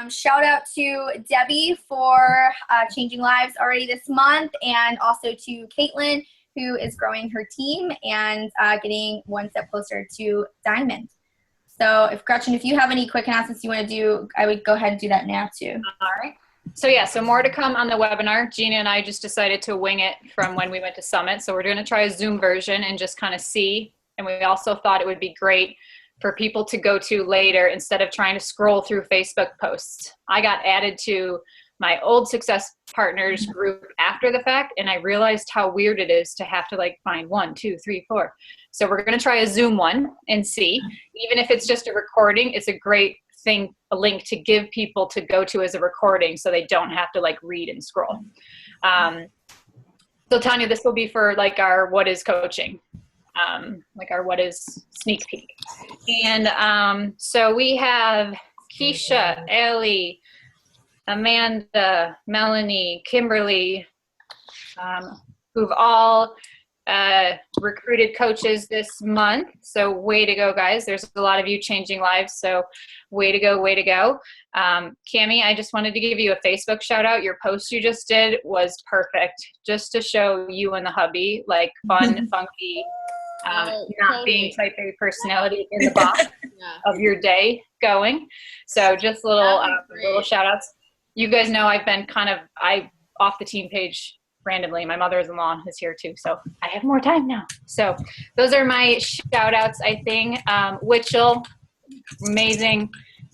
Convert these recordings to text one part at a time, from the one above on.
Shout out to Debbie for changing lives already this month, and also to Caitlin, who is growing her team and getting one step closer to Diamond. So if Gretchen, if you have any quick announcements you want to do, I would go ahead and do that now too. All right. So more to come on the webinar. Gina and I just decided to wing it from when we went to Summit. So we're going to try a Zoom version and just kind of see. And we also thought it would be great for people to go to later instead of trying to scroll through Facebook posts. I got added to my old Success Partners group after the fact, and I realized how weird it is to have to like find 1, 2, 3, 4. So we're going to try a Zoom one and see. Even if it's just a recording, it's a great thing, a link to give people to go to as a recording so they don't have to like read and scroll. So Tanya, this will be for like our What Is Coaching, like our What Is sneak peek. And so we have Keisha, Ellie, Amanda, Melanie, Kimberly, who've all recruited coaches this month. So way to go, guys. There's a lot of you changing lives. So way to go, way to go. Cammie, I just wanted to give you a Facebook shout out. Your post you just did was perfect. Just to show you and the hubby, like fun, funky, not being type A personality in the box of your day going. So just little shout outs. You guys know I've been off the team page randomly. My mother-in-law is here too, so I have more time now. So those are my shout outs, I think. Witchell, amazing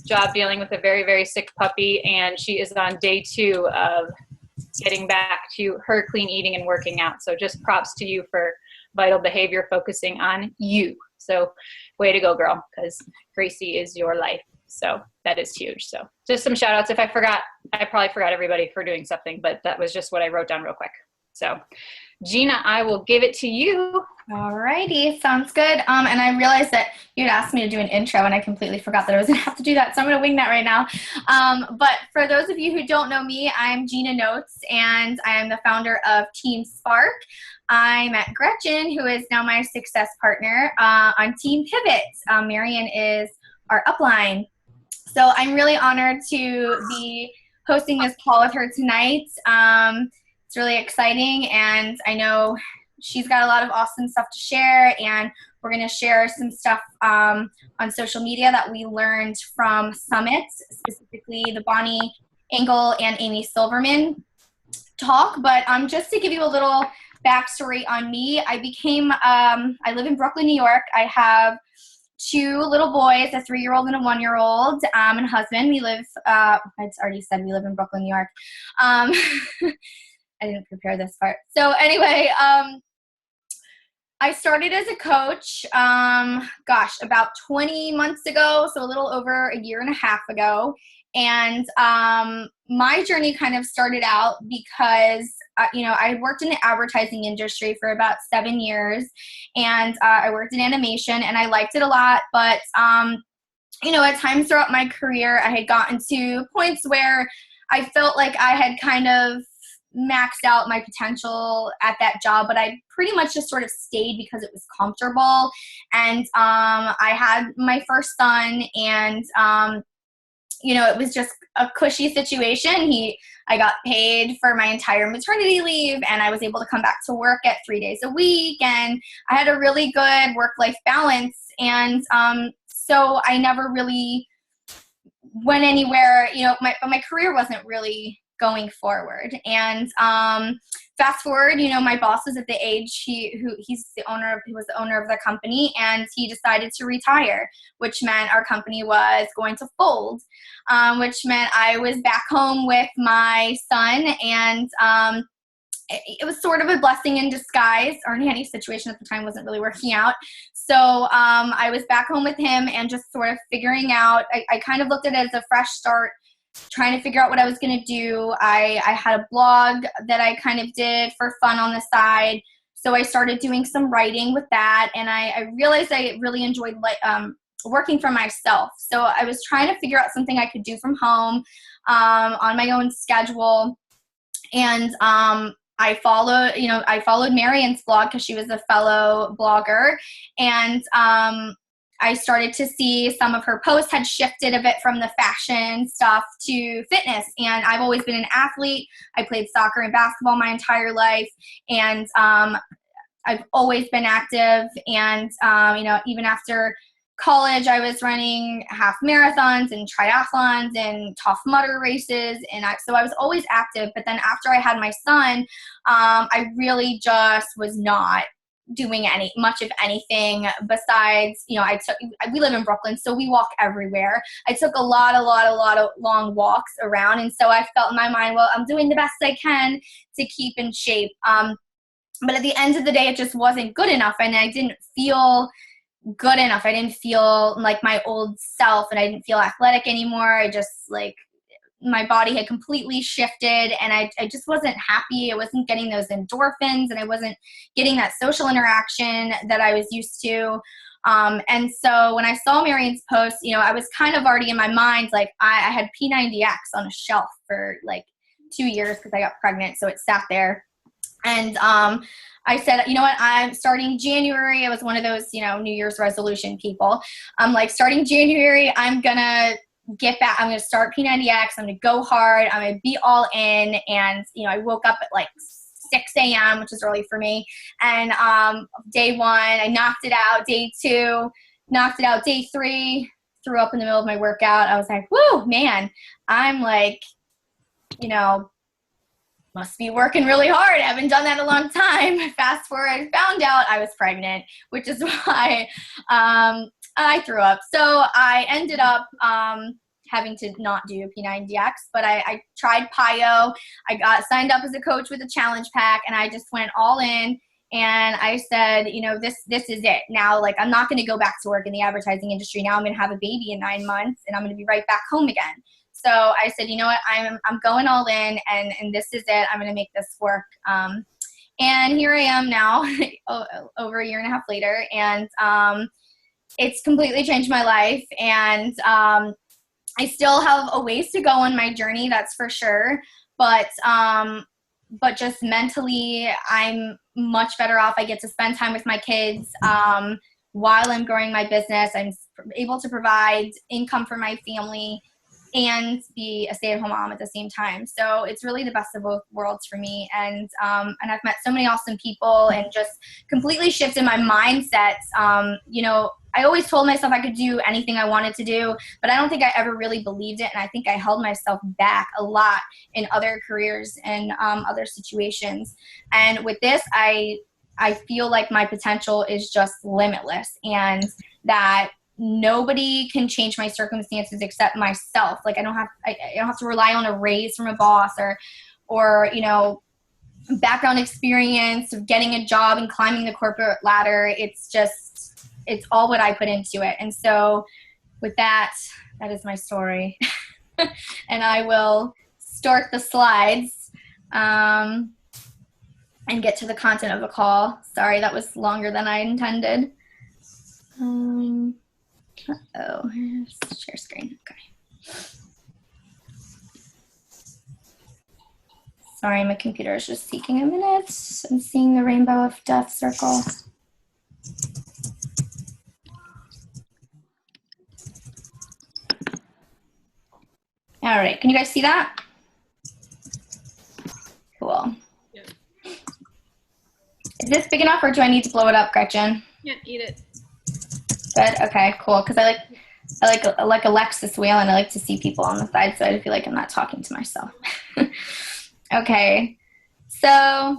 job dealing with a very, very sick puppy, and she is on day 2 of getting back to her clean eating and working out. So just props to you for vital behavior, focusing on you. So way to go, girl, because Gracie is your life. So that is huge. So just some shout outs. If I forgot, I probably forgot everybody for doing something, but that was just what I wrote down real quick. So Gina, I will give it to you. All righty, sounds good. And I realized that you'd asked me to do an intro and I completely forgot that I was gonna have to do that. So I'm gonna wing that right now. But for those of you who don't know me, I'm Gina Notes and I am the founder of Team Spark. I met Gretchen, who is now my success partner, on Team Pivot. Marion is our upline. So I'm really honored to be hosting this call with her tonight. It's really exciting, and I know she's got a lot of awesome stuff to share, and we're going to share some stuff on social media that we learned from Summit, specifically the Bonnie Engel and Amy Silverman talk. But just to give you a little backstory on me, I live in Brooklyn, New York. I have 2 little boys, a 3-year-old and a 1-year-old, and a husband. We live, I already said we live in Brooklyn, New York. I didn't prepare this part. So anyway, I started as a coach, about 20 months ago, so a little over a year and a half ago. And my journey kind of started out because, I worked in the advertising industry for about 7 years, and I worked in animation, and I liked it a lot. But, at times throughout my career, I had gotten to points where I felt like I had kind of maxed out my potential at that job, but I pretty much just sort of stayed because it was comfortable. And I had my first son, and it was just a cushy situation. I got paid for my entire maternity leave, and I was able to come back to work at 3 days a week, and I had a really good work-life balance. And so I never really went anywhere, my career wasn't really going forward. And fast forward, my boss was at the age he was the owner of the company, and he decided to retire, which meant our company was going to fold, which meant I was back home with my son. And it was sort of a blessing in disguise. Our nanny situation at the time wasn't really working out. So I was back home with him and just sort of figuring out, I kind of looked at it as a fresh start, trying to figure out what I was going to do. I had a blog that I kind of did for fun on the side. So I started doing some writing with that, and I realized I really enjoyed working for myself. So I was trying to figure out something I could do from home on my own schedule. And I followed Marion's blog because she was a fellow blogger. And I started to see some of her posts had shifted a bit from the fashion stuff to fitness. And I've always been an athlete. I played soccer and basketball my entire life. And I've always been active. And, even after college, I was running half marathons and triathlons and Tough Mudder races. And so I was always active. But then after I had my son, I really just was not doing much of anything besides, we live in Brooklyn, so we walk everywhere. I took a lot of long walks around. And so I felt in my mind, well, I'm doing the best I can to keep in shape. But at the end of the day, it just wasn't good enough. And I didn't feel good enough. I didn't feel like my old self, and I didn't feel athletic anymore. I just my body had completely shifted, and I just wasn't happy. I wasn't getting those endorphins, and I wasn't getting that social interaction that I was used to. And so when I saw Marion's post, I was kind of already in my mind, I had P90X on a shelf for 2 years because I got pregnant. So it sat there. And I said, you know what, I'm starting January. I was one of those, New Year's resolution people. I'm starting January, I'm going to get back. I'm going to start P90X. I'm going to go hard. I'm going to be all in. And, I woke up at 6 a.m., which is early for me. And day 1, I knocked it out. Day 2, knocked it out. Day 3, threw up in the middle of my workout. I was like, whoa, man, I'm must be working really hard. I haven't done that in a long time. Fast forward, I found out I was pregnant, which is why I threw up. So I ended up having to not do P90X, but I tried PiYo. I got signed up as a coach with a challenge pack, and I just went all in. And I said, this is it. Now, I'm not going to go back to work in the advertising industry. Now I'm going to have a baby in 9 months, and I'm going to be right back home again. So I said, you know what, I'm going all in, and this is it. I'm going to make this work. And here I am now, over a year and a half later, and it's completely changed my life. And I still have a ways to go on my journey, that's for sure. But just mentally, I'm much better off. I get to spend time with my kids while I'm growing my business. I'm able to provide income for my family and be a stay-at-home mom at the same time. So it's really the best of both worlds for me. And I've met so many awesome people and just completely shifted my mindset. I always told myself I could do anything I wanted to do, but I don't think I ever really believed it. And I think I held myself back a lot in other careers and other situations. And with this, I feel like my potential is just limitless, and that nobody can change my circumstances except myself. I don't have to rely on a raise from a boss or background experience of getting a job and climbing the corporate ladder. It's all what I put into it. And so with that is my story. And I will start the slides and get to the content of the call. Sorry, that was longer than I intended. Here's share screen. Okay. Sorry, my computer is just taking a minute. I'm seeing the rainbow of death circle. All right, can you guys see that? Cool. Yeah. Is this big enough, or do I need to blow it up, Gretchen? Yeah, eat it. Good. Okay, cool. Because I like Alexis Whalen. I like to see people on the side, so I feel like I'm not talking to myself. Okay, so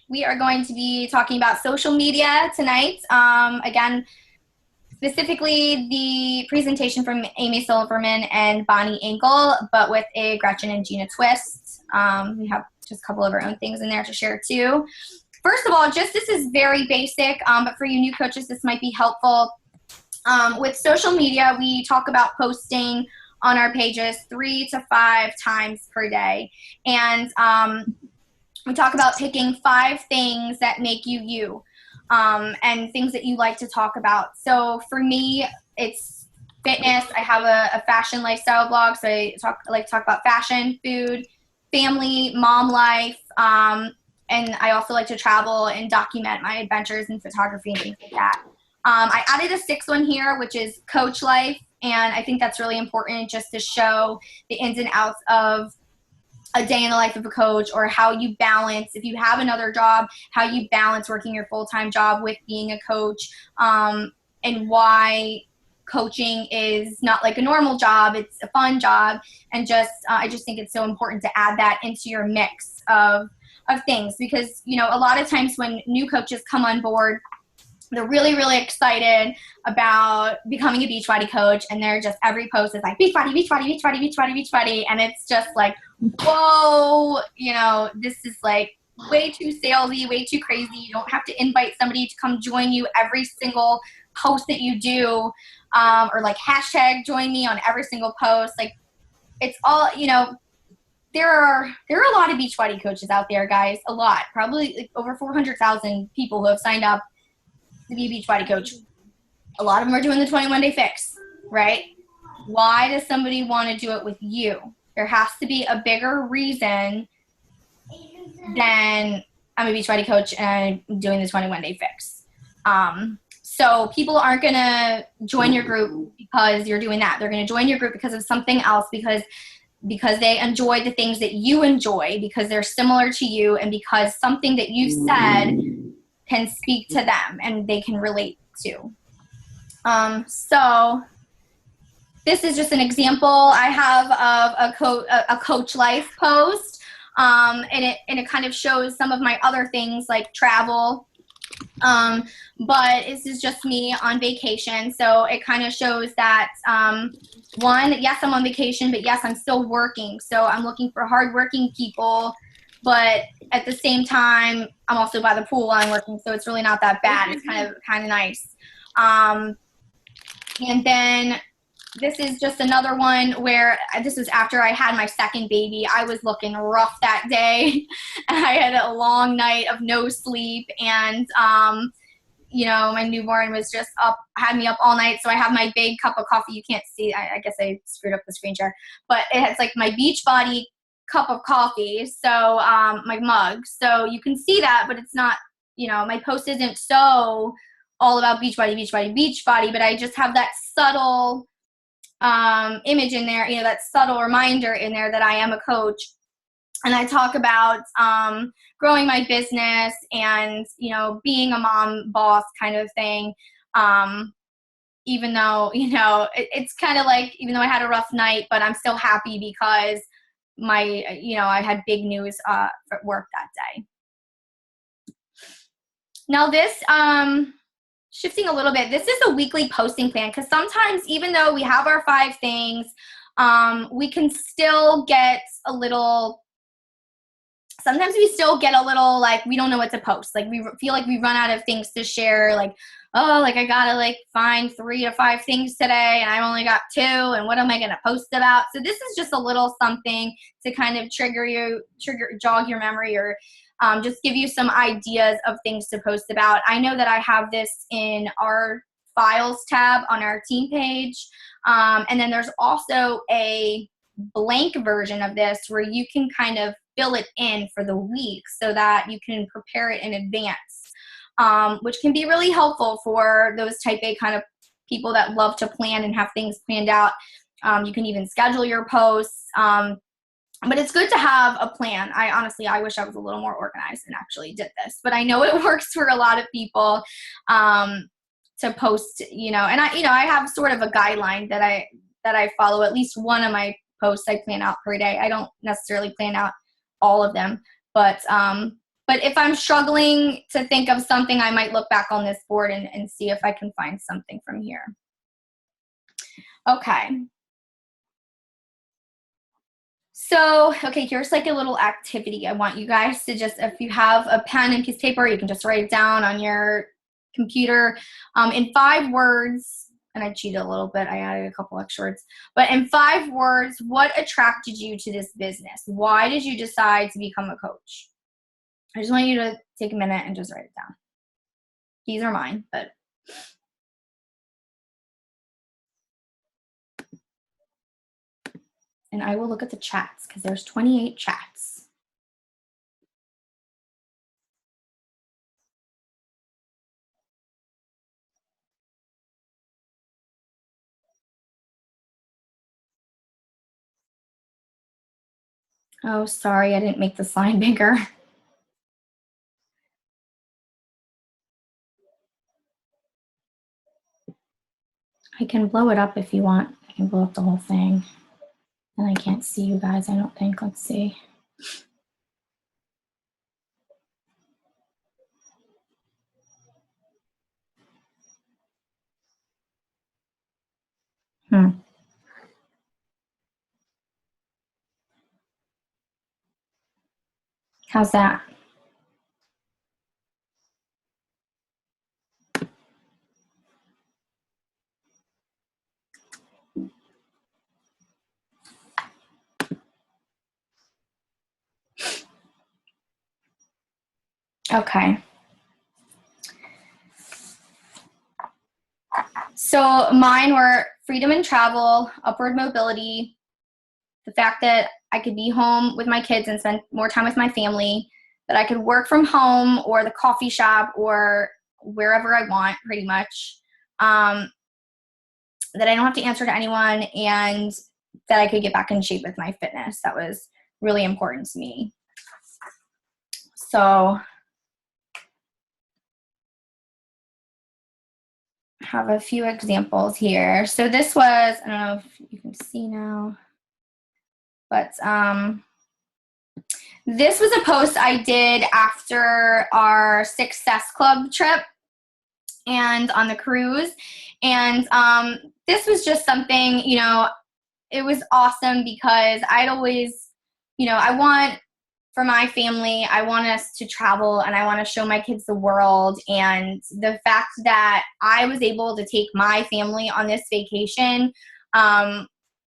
we are going to be talking about social media tonight. Again, specifically the presentation from Amy Silverman and Bonnie Engel, but with a Gretchen and Gina twist. We have just a couple of our own things in there to share too. First of all, this is very basic, but for you new coaches, this might be helpful. With social media, we talk about posting on our pages 3 to 5 times per day. And we talk about picking 5 things that make you you, and things that you like to talk about. So for me, it's fitness. I have a fashion lifestyle blog, so I like to talk about fashion, food, family, mom life, and I also like to travel and document my adventures in photography and things like that. I added a sixth one here, which is coach life. And I think that's really important just to show the ins and outs of a day in the life of a coach, or how you balance, if you have another job, how you balance working your full-time job with being a coach, and why coaching is not like a normal job, it's a fun job. And just I just think it's so important to add that into your mix of things, because you know, a lot of times when new coaches come on board, they're really, really excited about becoming a Beachbody coach, and they're just, every post is like Beachbody, Beachbody, Beachbody, Beachbody, Beachbody, and it's just like, whoa, you know, this is like way too salesy, way too crazy. You don't have to invite somebody to come join you every single post that you do, or like hashtag join me on every single post. Like, it's all, you know, there are a lot of Beachbody coaches out there, guys, a lot, probably like over 400,000 people who have signed up to be a Beachbody coach. A lot of them are doing the 21-day fix, right? Why does somebody want to do it with you? There has to be a bigger reason than I'm a Beachbody coach and I'm doing the 21-day fix. So people aren't going to join your group because you're doing that. They're going to join your group because of something else, because they enjoy the things that you enjoy, because they're similar to you, and because something that you said can speak to them and they can relate to. So this is just an example I have of a coach life post, and it kind of shows some of my other things like travel. But this is just me on vacation, so it kind of shows that one, yes, I'm on vacation, but yes, I'm still working. So I'm looking for hardworking people, but at the same time, I'm also by the pool while I'm working, so it's really not that bad. It's kind of nice. And then this is just another one where this was after I had my second baby. I was looking rough that day, and I had a long night of no sleep, and you know, my newborn was just up, had me up all night. So I have my big cup of coffee. You can't see, I guess I screwed up the screen share, but it has like my Beachbody cup of coffee, so my mug, so you can see that, but it's not, you know, my post isn't so all about Beachbody, Beachbody, Beachbody, but I just have that subtle image in there, you know, that subtle reminder in there that I am a coach. And I talk about growing my business and, you know, being a mom boss kind of thing. Even though, you know, it's kind of like, even though I had a rough night, but I'm still happy because you know, I had big news at work that day. Now this, shifting a little bit, this is a weekly posting plan, because sometimes even though we have our 5 things, we can still get a little, sometimes we still get a little like, we don't know what to post. Like we feel like we run out of things to share. Like, oh, like I gotta like find 3 to 5 things today and I only got 2, and what am I gonna post about? So this is just a little something to kind of jog your memory, or just give you some ideas of things to post about. I know that I have this in our files tab on our team page. And then there's also a blank version of this where you can kind of fill it in for the week so that you can prepare it in advance, which can be really helpful for those type A kind of people that love to plan and have things planned out. You can even schedule your posts. But it's good to have a plan. I wish I was a little more organized and actually did this, but I know it works for a lot of people to post, you know, and I have sort of a guideline that I follow. At least one of my posts I plan out per day. I don't necessarily plan out all of them, but if I'm struggling to think of something, I might look back on this board and see if I can find something from here. Okay. So, okay, here's like a little activity. I want you guys to just, if you have a pen and piece of paper, you can just write it down on your computer in 5 words. And I cheated a little bit. I added a couple extra words. But in 5 words, what attracted you to this business? Why did you decide to become a coach? I just want you to take a minute and just write it down. These are mine, but... And I will look at the chats because there's 28 chats. Oh, sorry, I didn't make the sign bigger. I can blow it up if you want. I can blow up the whole thing. And I can't see you guys, I don't think. Let's see. How's that? Okay. So mine were freedom and travel, upward mobility, the fact that I could be home with my kids and spend more time with my family, that I could work from home or the coffee shop or wherever I want, pretty much, that I don't have to answer to anyone, and that I could get back in shape with my fitness. That was really important to me. So I have a few examples here. So this was, I don't know if you can see now, but this was a post I did after our Success Club trip and on the cruise. And this was just something, you know, it was awesome because I'd always, you know, I want, for my family, I want us to travel and I want to show my kids the world. And the fact that I was able to take my family on this vacation on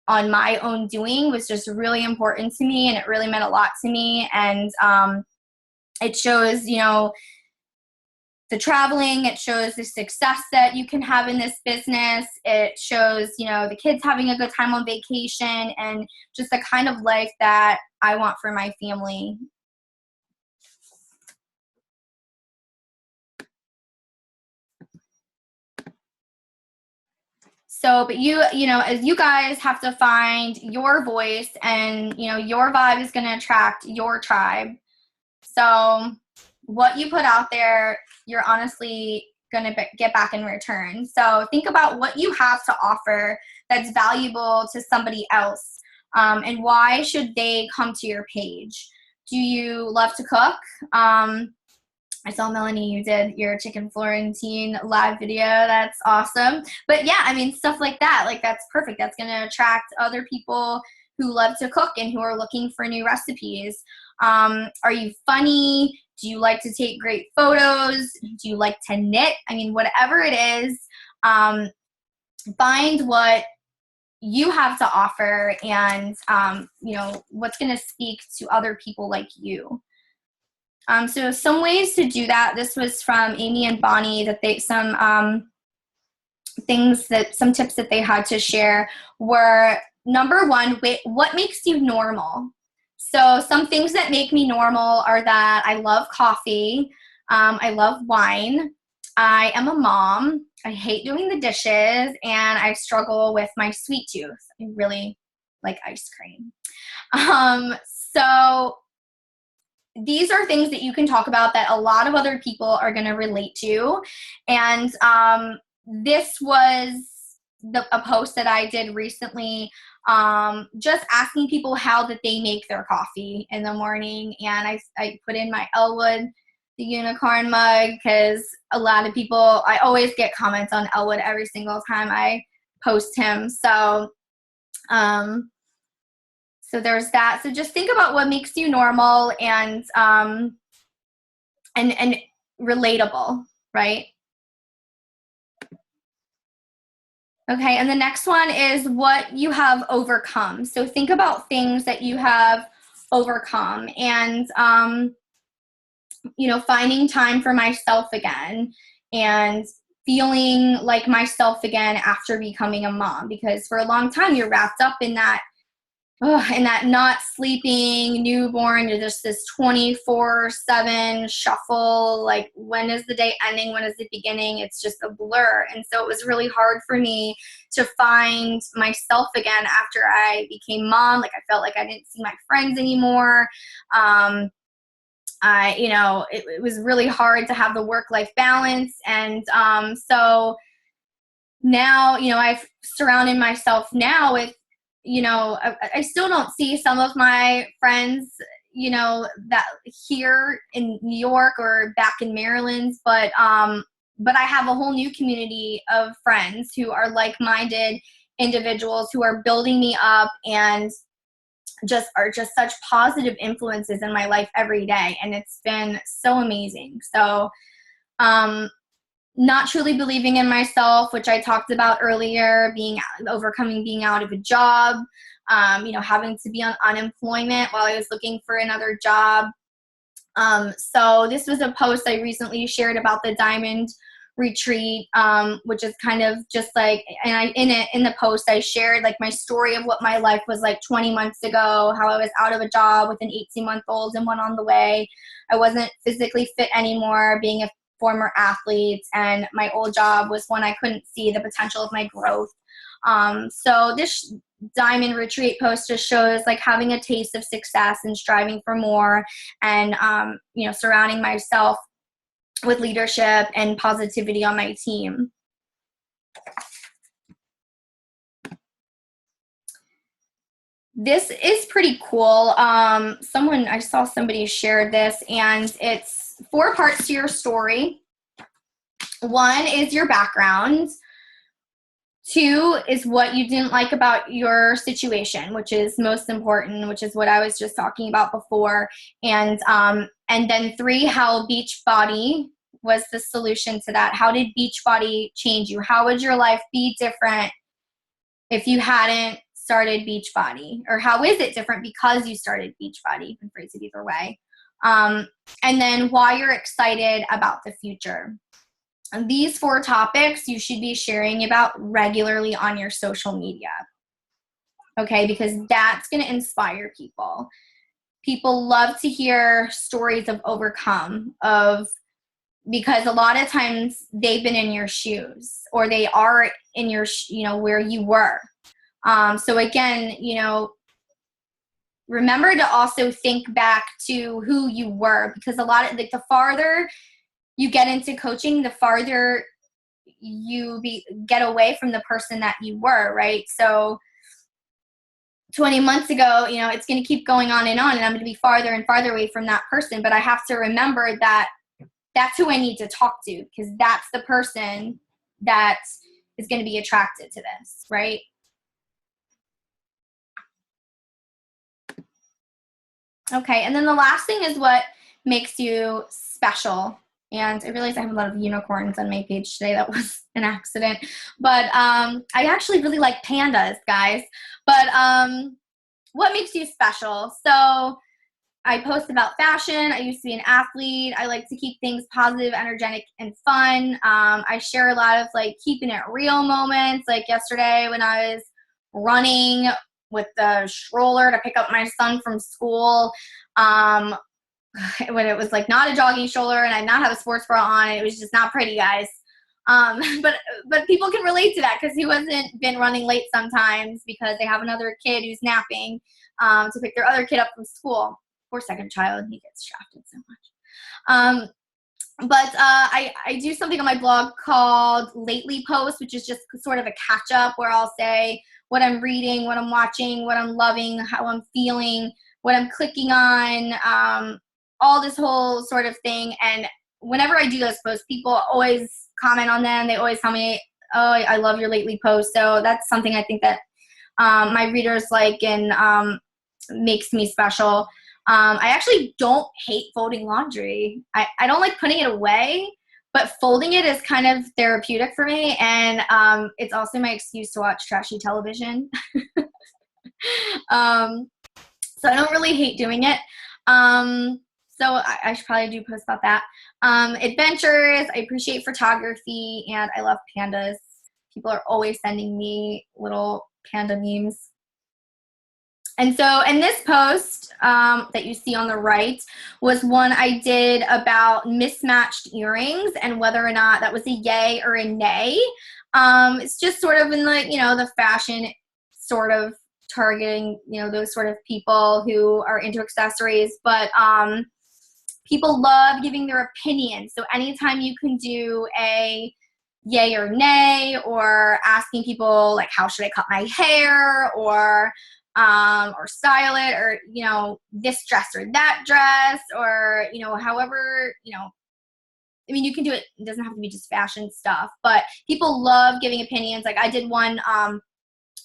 my own doing was just really important to me, and it really meant a lot to me. And it shows, you know, the traveling, it shows the success that you can have in this business. It shows, you know, the kids having a good time on vacation and just the kind of life that I want for my family. So, but you know, as you guys have to find your voice, and, you know, your vibe is going to attract your tribe. So what you put out there, you're honestly going to get back in return. So think about what you have to offer that's valuable to somebody else, and why should they come to your page? Do you love to cook? I saw, Melanie, you did your chicken Florentine live video. That's awesome. But yeah, I mean, stuff like that, like that's perfect. That's going to attract other people who love to cook and who are looking for new recipes. Are you funny? Do you like to take great photos? Do you like to knit? I mean, whatever it is, find what you have to offer, and you know, what's going to speak to other people like you. So some ways to do that. This was from Amy and Bonnie, that some tips that they had to share were, number one, what makes you normal? So some things that make me normal are that I love coffee, I love wine, I am a mom, I hate doing the dishes, and I struggle with my sweet tooth. I really like ice cream. So these are things that you can talk about that a lot of other people are going to relate to. And this was a post that I did recently, just asking people how that they make their coffee in the morning. And I put in my Elwood, the unicorn mug, because a lot of people, I always get comments on Elwood every single time I post him. So so there's that. So just think about what makes you normal and relatable, right? Okay, and the next one is what you have overcome. So think about things that you have overcome, and you know, finding time for myself again, and feeling like myself again after becoming a mom, because for a long time you're wrapped up in that and that not sleeping newborn, you're just this 24/7 shuffle. Like, when is the day ending? When is it beginning? It's just a blur. And so it was really hard for me to find myself again after I became mom. Like, I felt like I didn't see my friends anymore. It was really hard to have the work-life balance. And so now, I've surrounded myself now with, I still don't see some of my friends, that here in New York or back in Maryland, but I have a whole new community of friends who are like-minded individuals who are building me up and are just such positive influences in my life every day. And it's been so amazing. So, not truly believing in myself, which I talked about earlier, overcoming being out of a job, having to be on unemployment while I was looking for another job. So this was a post I recently shared about the Diamond Retreat, which is kind of just like, and in the post I shared like my story of what my life was like 20 months ago, how I was out of a job with an 18-month-old and one on the way. I wasn't physically fit anymore, being a former athlete, and my old job was one I couldn't see the potential of my growth. So this Diamond Retreat post just shows like having a taste of success and striving for more, and surrounding myself with leadership and positivity on my team. This is pretty cool. I saw somebody share this, and it's 4 parts to your story. 1 is your background. 2 is what you didn't like about your situation, which is most important, which is what I was just talking about before. And then 3, how Beachbody was the solution to that. How did Beachbody change you? How would your life be different if you hadn't started Beachbody? Or how is it different because you started Beachbody? You can phrase it either way. And then why you're excited about the future. And these 4 topics you should be sharing about regularly on your social media. Okay, because that's going to inspire people. People love to hear stories of overcome, because a lot of times they've been in your shoes, or they are in your, where you were. So again, remember to also think back to who you were, because a lot of the farther you get into coaching, the farther you get away from the person that you were, right? So 20 months ago, it's going to keep going on, and I'm going to be farther and farther away from that person. But I have to remember that that's who I need to talk to, because that's the person that is going to be attracted to this, right? Okay, and then the last thing is what makes you special. And I realized I have a lot of unicorns on my page today. That was an accident. But I actually really like pandas, guys. But what makes you special? So I post about fashion. I used to be an athlete. I like to keep things positive, energetic, and fun. I share a lot of like keeping it real moments. Like yesterday when I was running with the stroller to pick up my son from school, when it was like not a jogging stroller and I did not have a sports bra on. It was just not pretty, guys. But people can relate to that, because who hasn't been running late sometimes because they have another kid who's napping to pick their other kid up from school. Poor second child, he gets shafted so much. But I do something on my blog called Lately Post, which is just sort of a catch up where I'll say what I'm reading, what I'm watching, what I'm loving, how I'm feeling, what I'm clicking on, all this whole sort of thing. And whenever I do those posts, people always comment on them. They always tell me, oh, I love your Lately post. So that's something I think that my readers like, and makes me special. I actually don't hate folding laundry. I don't like putting it away, but folding it is kind of therapeutic for me. And it's also my excuse to watch trashy television. So I don't really hate doing it. So I should probably do post about that. Adventures, I appreciate photography, and I love pandas. People are always sending me little panda memes. And so, and this post that you see on the right was one I did about mismatched earrings and whether or not that was a yay or a nay. It's just sort of in the, the fashion sort of targeting, those sort of people who are into accessories, but people love giving their opinions. So anytime you can do a yay or nay, or asking people like, how should I cut my hair, or style it, or, this dress or that dress, or, however, I mean, you can do it. It doesn't have to be just fashion stuff, but people love giving opinions. Like I did one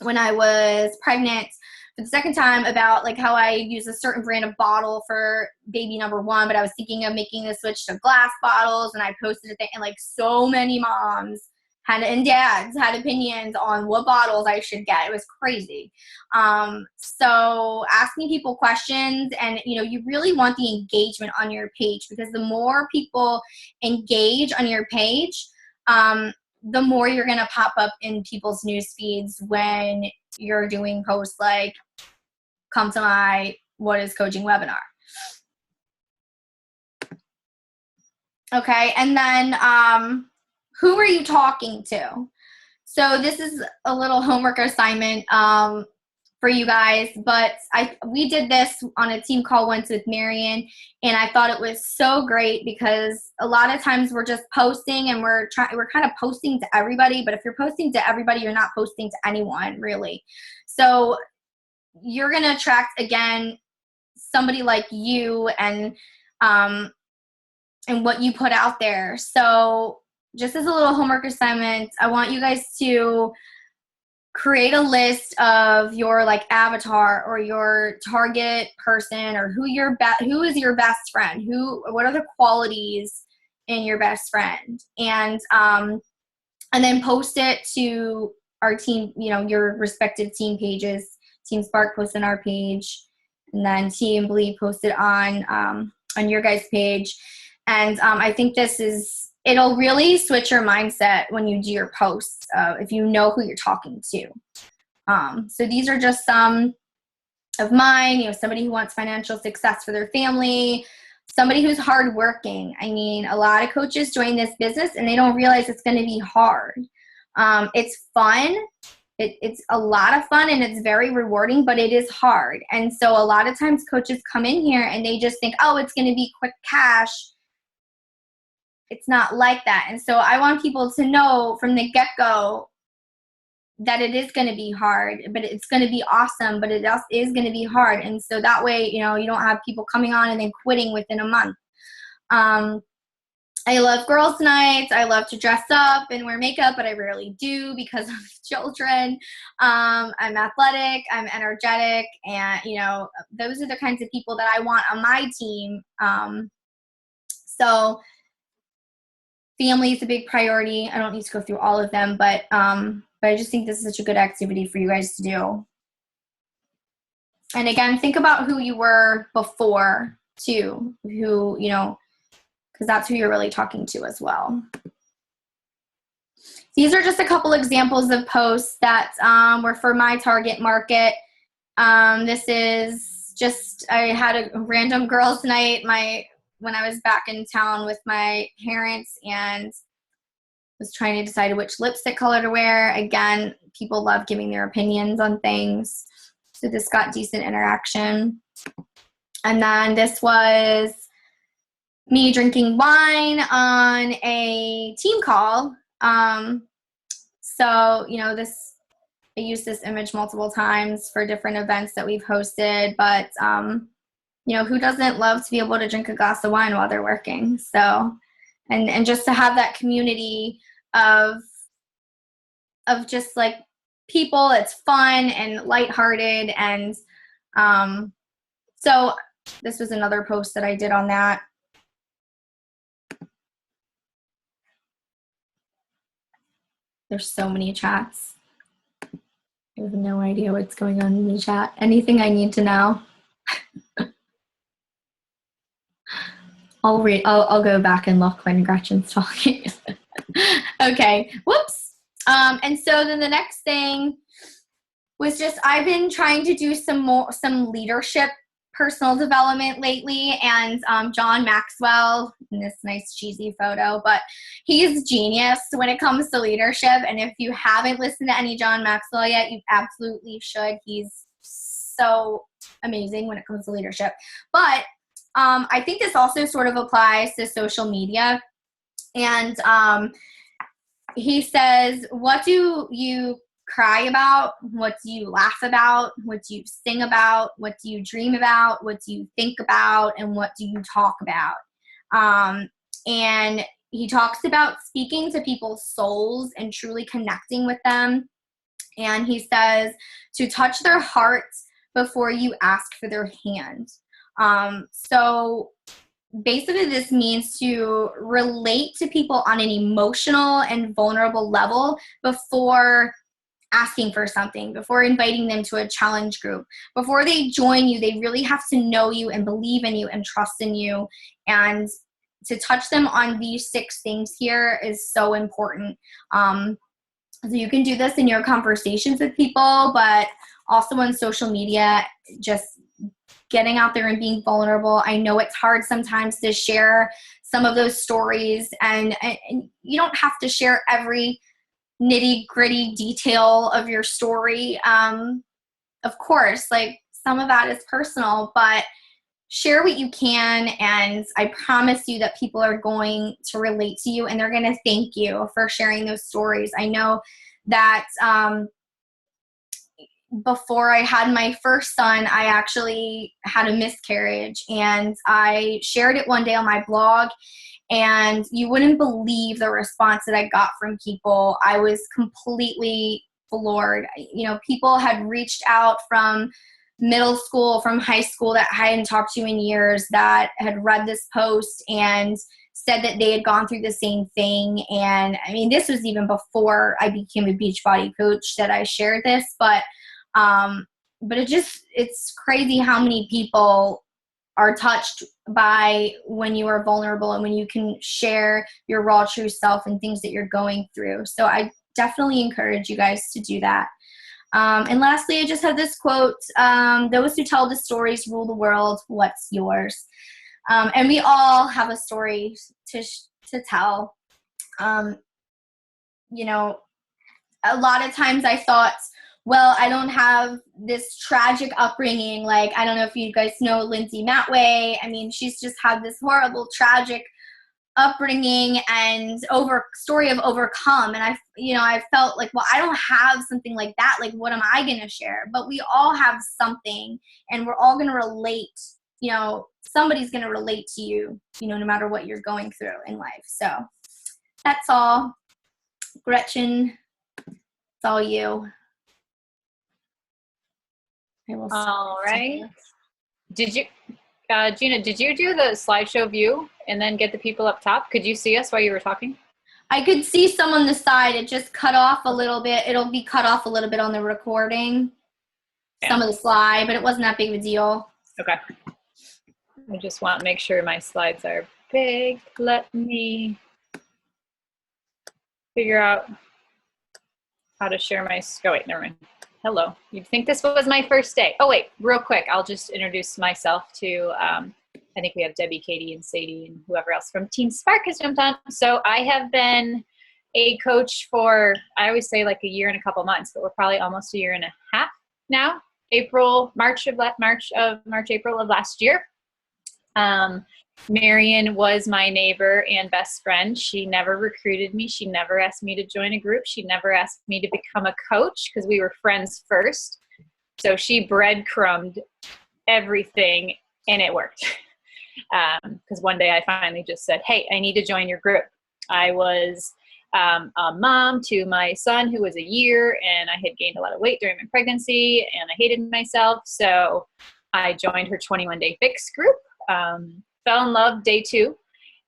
when I was pregnant for the second time about like how I use a certain brand of bottle for baby number one, but I was thinking of making the switch to glass bottles, and I posted it, and like so many moms and dads had opinions on what bottles I should get. It was crazy. So asking people questions, and you really want the engagement on your page, because the more people engage on your page, the more you're going to pop up in people's news feeds when you're doing posts like, come to my What is Coaching webinar. Okay, and then who are you talking to? So this is a little homework assignment for you guys, but we did this on a team call once with Marion, and I thought it was so great because a lot of times we're just posting and we're kind of posting to everybody, but if you're posting to everybody, you're not posting to anyone really. So you're going to attract, again, somebody like you and what you put out there. So just as a little homework assignment, I want you guys to create a list of your like avatar or your target person, or who is your best friend, what are the qualities in your best friend, and then post it to our team, your respective team pages. Team Spark post on our page, and then Team Believe posted on your guys' page. And I think it'll really switch your mindset when you do your posts, if you know who you're talking to. So these are just some of mine. Somebody who wants financial success for their family, somebody who's hardworking. I mean, a lot of coaches join this business and they don't realize it's going to be hard. It's fun. It's a lot of fun and it's very rewarding, but it is hard. And so a lot of times coaches come in here and they just think, oh, it's going to be quick cash. It's not like that. And so I want people to know from the get-go that it is going to be hard, but it's going to be awesome, but it is going to be hard. And so that way, you don't have people coming on and then quitting within a month. I love girls' nights. I love to dress up and wear makeup, but I rarely do because of children. I'm athletic, I'm energetic, and, those are the kinds of people that I want on my team. So family is a big priority. I don't need to go through all of them, but I just think this is such a good activity for you guys to do. And again, think about who you were before too, who, because that's who you're really talking to as well. These are just a couple examples of posts that were for my target market. This is just, I had a random girls' night when I was back in town with my parents and was trying to decide which lipstick color to wear. Again, people love giving their opinions on things. So this got decent interaction. And then this was me drinking wine on a team call. So, I used this image multiple times for different events that we've hosted, but, who doesn't love to be able to drink a glass of wine while they're working? So, and just to have that community of just like people, it's fun and lighthearted. And, so this was another post that I did on that. There's so many chats. I have no idea what's going on in the chat. Anything I need to know? I'll go back and look when Gretchen's talking. Okay, whoops. And so then the next thing was just I've been trying to do some leadership personal development lately, and John Maxwell in this nice cheesy photo, but he's genius when it comes to leadership, and if you haven't listened to any John Maxwell yet, you absolutely should. He's so amazing when it comes to leadership. But I think this also sort of applies to social media, and he says, what do you cry about? What do you laugh about? What do you sing about? What do you dream about? What do you think about? And what do you talk about? And he talks about speaking to people's souls and truly connecting with them. And he says to touch their hearts before you ask for their hand. So basically this means to relate to people on an emotional and vulnerable level before asking for something, before inviting them to a challenge group. Before they join you, they really have to know you and believe in you and trust in you. And to touch them on these 6 things here is so important. So you can do this in your conversations with people, but also on social media, just getting out there and being vulnerable. I know it's hard sometimes to share some of those stories, and you don't have to share every nitty-gritty detail of your story. Of course, like some of that is personal, but share what you can, and I promise you that people are going to relate to you and they're going to thank you for sharing those stories. I know that before I had my first son, I actually had a miscarriage, and I shared it one day on my blog, and you wouldn't believe the response that I got from people. I was completely floored. You know, people had reached out from middle school, from high school that I hadn't talked to in years, that had read this post and said that they had gone through the same thing. And I mean, this was even before I became a Beachbody coach that I shared this, but it's crazy how many people are touched by when you are vulnerable and when you can share your raw, true self and things that you're going through. So I definitely encourage you guys to do that. And lastly, I just have this quote, those who tell the stories rule the world. What's yours? And we all have a story to tell. You know, a lot of times I thought, well, I don't have this tragic upbringing. Like, I don't know if you guys know Lindsay Matway. I mean, she's just had this horrible, tragic upbringing and story of overcome. And I felt like, well, I don't have something like that. Like, what am I going to share? But we all have something, and we're all going to relate. You know, somebody's going to relate to you, you know, no matter what you're going through in life. So that's all. Gretchen, it's all you. All right. Did you, Gina, did you do the slideshow view and then get the people up top? Could you see us while you were talking? I could see some on the side. It just cut off a little bit. It'll be cut off a little bit on the recording. Yeah. Some of the slide, but it wasn't that big of a deal. Okay. I just want to make sure my slides are big. Let me figure out how to share my, oh wait, never mind. Hello. You'd think this was my first day. Oh wait, real quick, I'll just introduce myself to, I think we have Debbie, Katie, and Sadie, and whoever else from Team Spark has jumped on. So I have been a coach for, I always say like a year and a couple months, but we're probably almost a year and a half now. March, April of last year. Marion was my neighbor and best friend. She never recruited me. She never asked me to join a group. She never asked me to become a coach because we were friends first. So she breadcrumbed everything, and it worked. Because one day I finally just said, hey, I need to join your group. I was a mom to my son who was a year, and I had gained a lot of weight during my pregnancy, and I hated myself. So I joined her 21-day fix group. Fell in love day 2.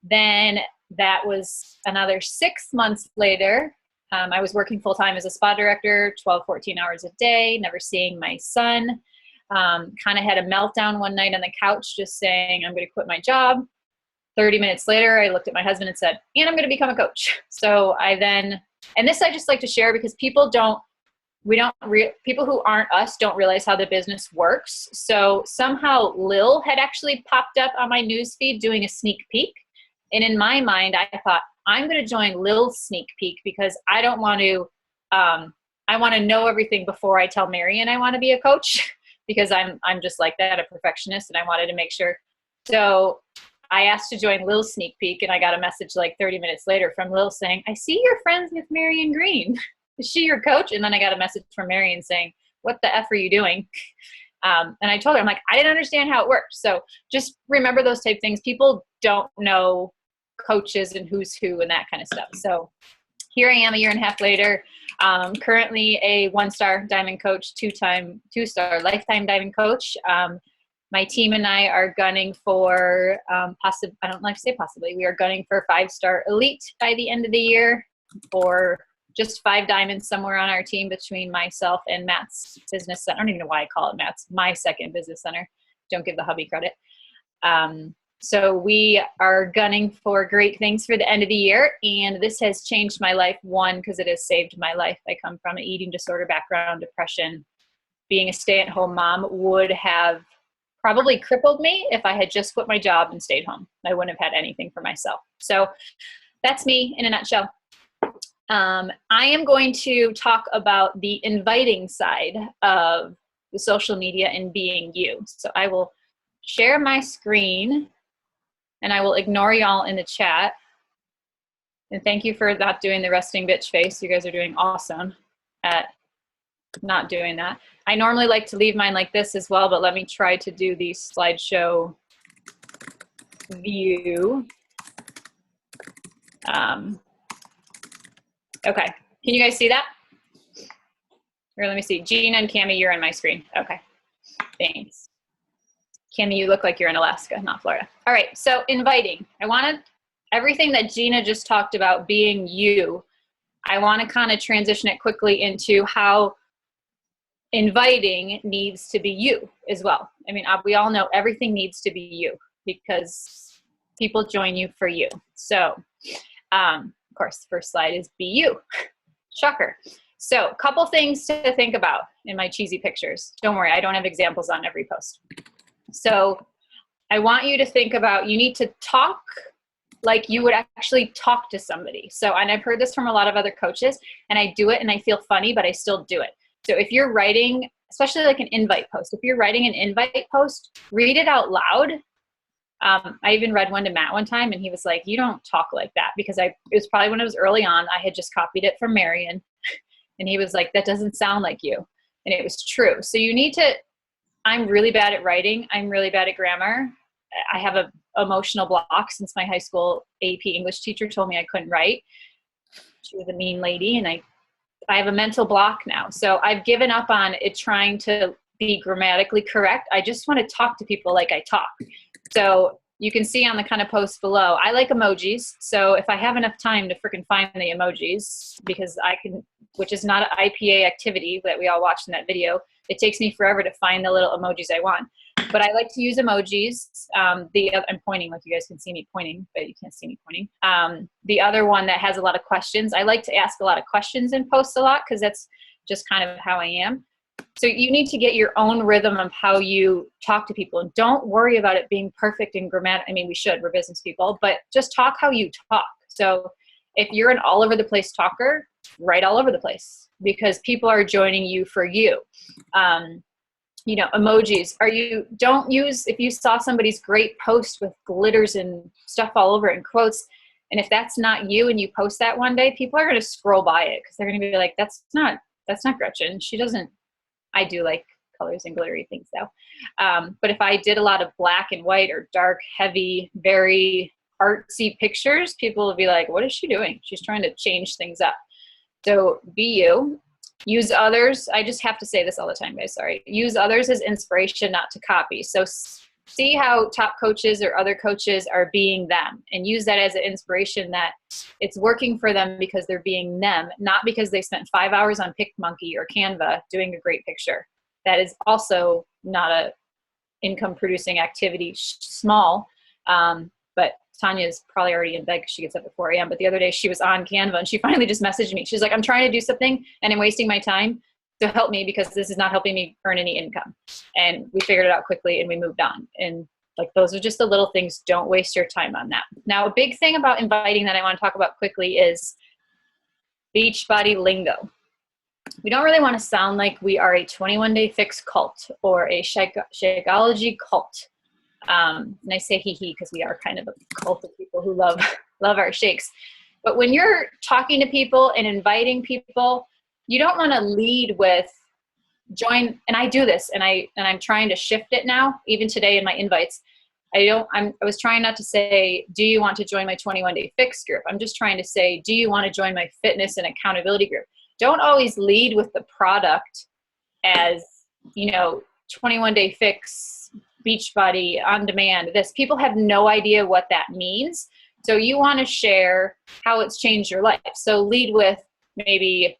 Then that was another 6 months later. I was working full-time as a spa director, 12, 14 hours a day, never seeing my son. Kind of had a meltdown one night on the couch just saying, I'm going to quit my job. 30 minutes later, I looked at my husband and said, and I'm going to become a coach. So I just like to share because people don't people who aren't us don't realize how the business works. So somehow Lil had actually popped up on my newsfeed doing a sneak peek. And in my mind, I thought, I'm going to join Lil's sneak peek because I don't want to, I want to know everything before I tell Marion I want to be a coach because I'm just like that, a perfectionist, and I wanted to make sure. So I asked to join Lil's sneak peek, and I got a message like 30 minutes later from Lil saying, I see you're friends with Marion Green. Is she your coach? And then I got a message from Marion saying, what the F are you doing? And I told her, I'm like, I didn't understand how it worked. So just remember those type of things. People don't know coaches and who's who and that kind of stuff. So here I am a year and a half later, currently a 1-star diamond coach, 2-star lifetime diamond coach. My team and I are gunning for, I don't like to say possibly, we are gunning for 5-star elite by the end of the year, or just 5 diamonds somewhere on our team between myself and Matt's business center. I don't even know why I call it Matt's, my second business center. Don't give the hubby credit. So we are gunning for great things for the end of the year. And this has changed my life. One, because it has saved my life. I come from an eating disorder background, depression. Being a stay-at-home mom would have probably crippled me if I had just quit my job and stayed home. I wouldn't have had anything for myself. So that's me in a nutshell. I am going to talk about the inviting side of the social media and being you. So I will share my screen and I will ignore y'all in the chat. And thank you for not doing the resting bitch face. You guys are doing awesome at not doing that. I normally like to leave mine like this as well, but let me try to do the slideshow view. Okay, can you guys see that? Or let me see, Gina and Cami, you're on my screen. Okay, thanks. Cami, you look like you're in Alaska, not Florida. All right, so inviting. I wanted everything that Gina just talked about being you. I want to kind of transition it quickly into how inviting needs to be you as well. I mean, we all know everything needs to be you because people join you for you. So, of course, the first slide is be you. Shocker. So, a couple things to think about in my cheesy pictures. Don't worry, I don't have examples on every post. So, I want you to think about, you need to talk like you would actually talk to somebody. So, and I've heard this from a lot of other coaches, and I do it and I feel funny, but I still do it. So if you're writing, especially like an invite post, if you're writing an invite post, read it out loud. I even read one to Matt one time and he was like, you don't talk like that, because it was probably when it was early on, I had just copied it from Marion and he was like, that doesn't sound like you. And it was true. So you need to, I'm really bad at writing. I'm really bad at grammar. I have an emotional block since my high school AP English teacher told me I couldn't write. She was a mean lady and I have a mental block now. So I've given up on it trying to be grammatically correct. I just want to talk to people like I talk. So you can see on the kind of post below, I like emojis. So if I have enough time to freaking find the emojis, because I can, which is not an IPA activity that we all watched in that video, it takes me forever to find the little emojis I want. But I like to use emojis. I'm pointing, like you guys can see me pointing, but you can't see me pointing. The other one that has a lot of questions. I like to ask a lot of questions in posts a lot because that's just kind of how I am. So you need to get your own rhythm of how you talk to people. And don't worry about it being perfect in grammar. I mean, we should, we're business people, but just talk how you talk. So if you're an all over the place talker, write all over the place because people are joining you for you. You know, emojis don't use, if you saw somebody's great post with glitters and stuff all over it and quotes, and if that's not you and you post that one day, people are going to scroll by it because they're going to be like, that's not Gretchen. She doesn't, I do like colors and glittery things though. But if I did a lot of black and white or dark, heavy, very artsy pictures, people will be like, what is she doing? She's trying to change things up. So be you. Use others. I just have to say this all the time, guys. Sorry. Use others as inspiration, not to copy. So see how top coaches or other coaches are being them and use that as an inspiration that it's working for them because they're being them, not because they spent 5 hours on PicMonkey or Canva doing a great picture. That is also not a income producing activity, small, but Tanya's probably already in bed because she gets up at 4 a.m. But the other day she was on Canva and she finally just messaged me. She's like, I'm trying to do something and I'm wasting my time. to help me because this is not helping me earn any income. And we figured it out quickly and we moved on. And like, those are just the little things. Don't waste your time on that. Now, a big thing about inviting that I want to talk about quickly is Beachbody lingo. We don't really want to sound like we are a 21-day fix cult or a Shakeology cult. And I say he because we are kind of a cult of people who love our shakes. But when you're talking to people and inviting people, you don't want to lead with join. And I do this, and I'm trying to shift it now. Even today in my invites, I was trying not to say, do you want to join my 21-day fix group? I'm just trying to say, do you want to join my fitness and accountability group? Don't always lead with the product as, 21-day fix, Beachbody, on demand, this. People have no idea what that means. So you want to share how it's changed your life. So lead with maybe,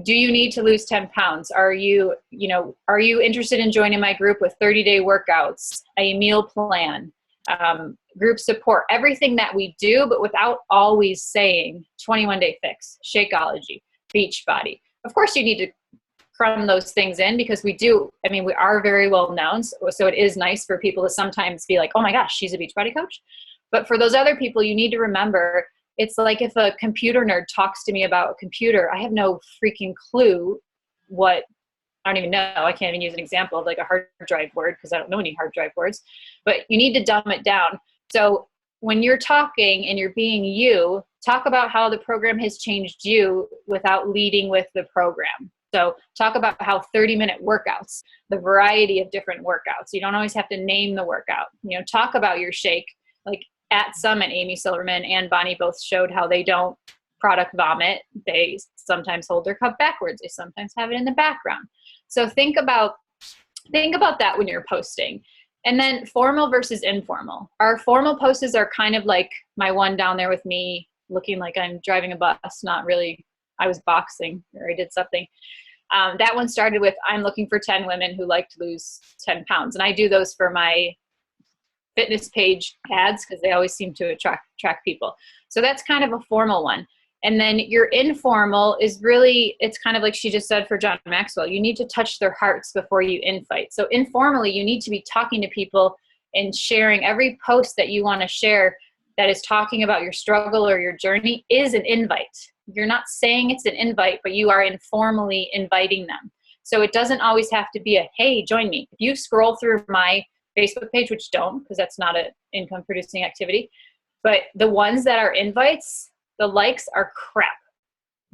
do you need to lose 10 pounds? Are you interested in joining my group with 30-day workouts, a meal plan, group support, everything that we do, but without always saying 21-day fix, Shakeology, Beachbody. Of course, you need to crumb those things in because we are very well known. So it is nice for people to sometimes be like, oh my gosh, she's a Beachbody coach. But for those other people, you need to remember, it's like if a computer nerd talks to me about a computer, I have no freaking clue I don't even know. I can't even use an example of like a hard drive word because I don't know any hard drive words. But you need to dumb it down. So when you're talking and you're being you, talk about how the program has changed you without leading with the program. So talk about how 30-minute workouts, the variety of different workouts. You don't always have to name the workout. Talk about your shake. Like at Summit, Amy Silverman and Bonnie both showed how they don't product vomit. They sometimes hold their cup backwards. They sometimes have it in the background. So think about that when you're posting. And then formal versus informal. Our formal posts are kind of like my one down there with me looking like I'm driving a bus, not really, I was boxing or I did something. That one started with, I'm looking for 10 women who like to lose 10 pounds. And I do those for my fitness page ads because they always seem to attract people. So that's kind of a formal one. And then your informal is really, it's kind of like she just said for John Maxwell, you need to touch their hearts before you invite. So informally, you need to be talking to people and sharing every post that you want to share that is talking about your struggle or your journey is an invite. You're not saying it's an invite, but you are informally inviting them. So it doesn't always have to be a, hey, join me. If you scroll through my Facebook page, which don't, because that's not an income producing activity, but the ones that are invites, the likes are crap.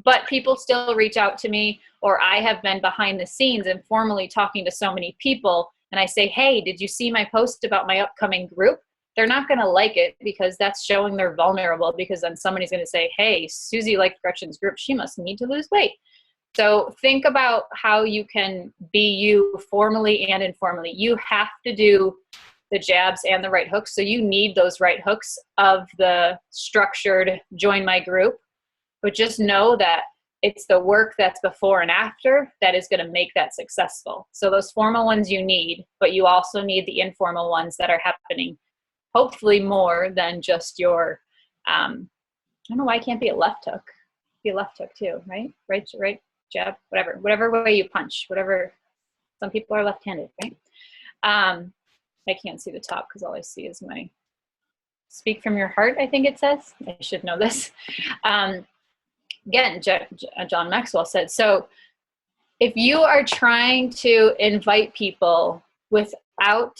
But people still reach out to me, or I have been behind the scenes informally talking to so many people, and I say, hey, did you see my post about my upcoming group? They're not going to like it because that's showing they're vulnerable, because then somebody's going to say, hey, Susie liked Gretchen's group. She must need to lose weight. So think about how you can be you formally and informally. You have to do the jabs and the right hooks. So you need those right hooks of the structured join my group, but just know that it's the work that's before and after that is going to make that successful. So those formal ones you need, but you also need the informal ones that are happening, hopefully more than just your, I don't know why it can't be a left hook. Be a left hook too, right? Right, jab, whatever way you punch, whatever. Some people are left-handed, right? I can't see the top because all I see is my speak from your heart, I think it says. I should know this. Again, John Maxwell said, so if you are trying to invite people without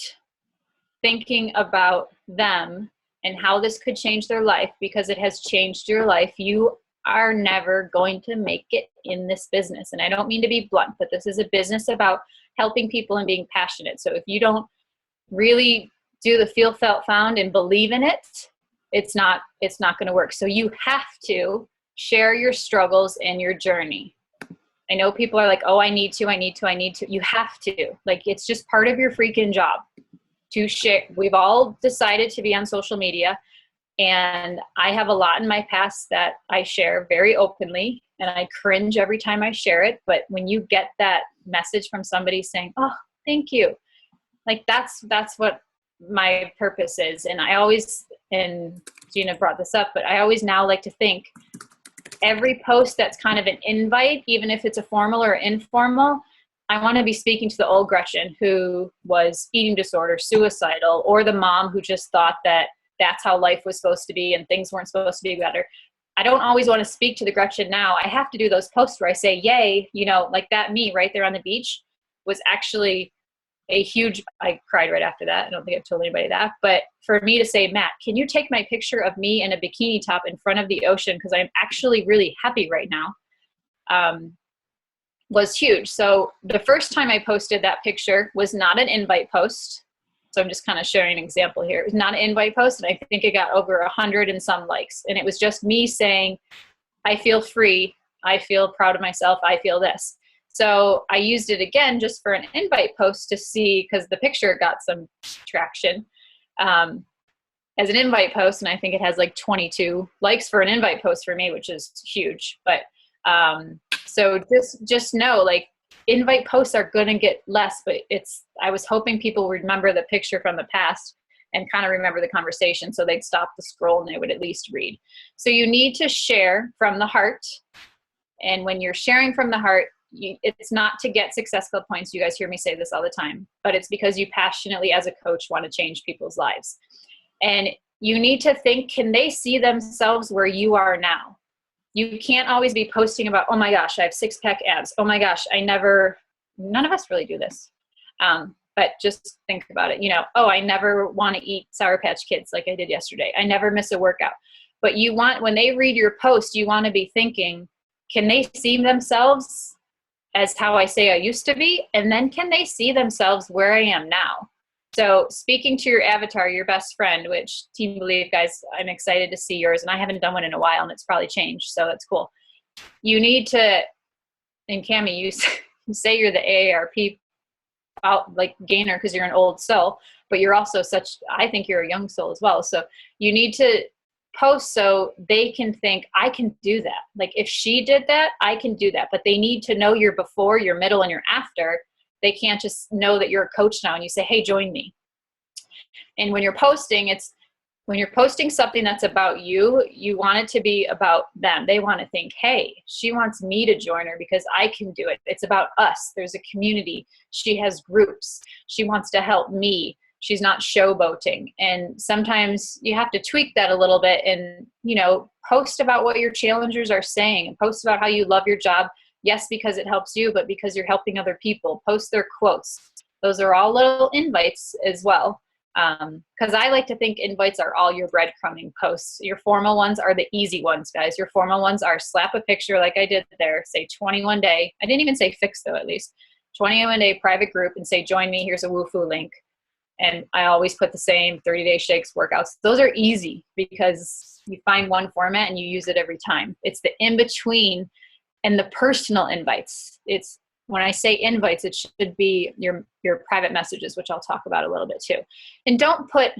thinking about them and how this could change their life because it has changed your life, you are never going to make it in this business. And I don't mean to be blunt, but this is a business about helping people and being passionate. So if you don't really do the feel, felt, found and believe in it, it's not going to work. So you have to share your struggles and your journey. I know people are like, oh, I need to. You have to. Like, it's just part of your freaking job to share. We've all decided to be on social media, and I have a lot in my past that I share very openly, and I cringe every time I share it. But when you get that message from somebody saying, oh, thank you, like that's what my purpose is. And I always, and Gina brought this up, but I always now like to think, every post that's kind of an invite, even if it's a formal or informal, I want to be speaking to the old Gretchen who was eating disorder, suicidal, or the mom who just thought that that's how life was supposed to be and things weren't supposed to be better. I don't always want to speak to the Gretchen now. I have to do those posts where I say, yay, you know, like that me right there on the beach was actually a huge, I cried right after that. I don't think I've told anybody that. But for me to say, Matt, can you take my picture of me in a bikini top in front of the ocean? Because I'm actually really happy right now. Was huge. So the first time I posted that picture was not an invite post. So I'm just kind of sharing an example here. It was not an invite post, and I think it got over 100 and some likes. And it was just me saying, I feel free. I feel proud of myself. I feel this. So I used it again just for an invite post to see, because the picture got some traction as an invite post. And I think it has like 22 likes for an invite post for me, which is huge. But so just know, like, invite posts are going to get less, but I was hoping people would remember the picture from the past and kind of remember the conversation, so they'd stop the scroll and they would at least read. So you need to share from the heart. And when you're sharing from the heart, it's not to get Success Club points. You guys hear me say this all the time, but it's because you passionately as a coach want to change people's lives. And you need to think, can they see themselves where you are now? You can't always be posting about, oh my gosh, I have 6-pack abs. Oh my gosh, none of us really do this. But just think about it. You know, oh, I never want to eat Sour Patch Kids like I did yesterday. I never miss a workout. But when they read your post, you want to be thinking, can they see themselves as how I say I used to be? And then can they see themselves where I am now? So speaking to your avatar, your best friend, which Team Believe, guys, I'm excited to see yours. And I haven't done one in a while, and it's probably changed. So that's cool. You need to, and Cami, you say you're the AARP like gainer because you're an old soul, but you're also I think you're a young soul as well. So you need to post so they can think, I can do that. Like if she did that, I can do that. But they need to know your before, your middle, and your after. They can't just know that you're a coach now and you say, hey, join me. And when you're posting, when you're posting something that's about you, you want it to be about them. They want to think, hey, she wants me to join her because I can do it. It's about us. There's a community. She has groups. She wants to help me. She's not showboating. And sometimes you have to tweak that a little bit and, you know, post about what your challengers are saying and post about how you love your job. Yes, because it helps you, but because you're helping other people. Post their quotes. Those are all little invites as well. Because I like to think invites are all your breadcrumbing posts. Your formal ones are the easy ones, guys. Your formal ones are slap a picture like I did there, say 21 day. I didn't even say fixed though, at least. 21 day private group and say, join me, here's a Woofu link. And I always put the same 30-day shakes workouts. Those are easy because you find one format and you use it every time. It's the in-between and the personal invites. It's when I say invites, it should be your private messages, which I'll talk about a little bit too. And don't put,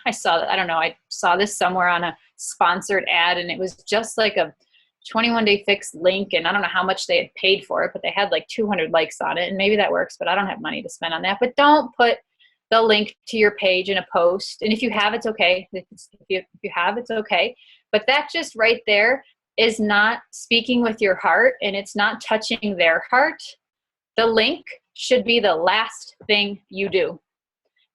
I saw that, I don't know, I saw this somewhere on a sponsored ad and it was just like a 21-day fix link, and I don't know how much they had paid for it, but they had like 200 likes on it, and maybe that works, but I don't have money to spend on that. But don't put the link to your page in a post. And if you have, it's okay. If you have, it's okay. But that just right there is not speaking with your heart, and it's not touching their heart. The link should be the last thing you do.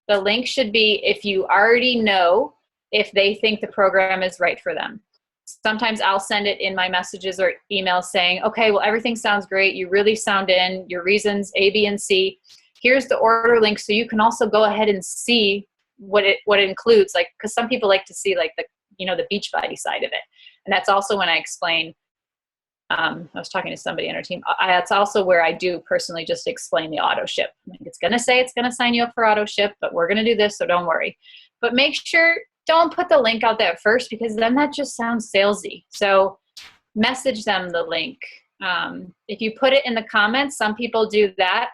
The link should be if you already know if they think the program is right for them. Sometimes I'll send it in my messages or emails saying, okay, well, everything sounds great. You really sound in your reasons A, B, and C. Here's the order link so you can also go ahead and see what it includes. Like, because some people like to see like the Beachbody side of it. And that's also when I explain, I was talking to somebody on our team. That's also where I do personally just explain the auto ship. Like it's going to say it's going to sign you up for auto ship, but we're going to do this, so don't worry. But make sure, don't put the link out there first, because then that just sounds salesy. So message them the link. If you put it in the comments, some people do that,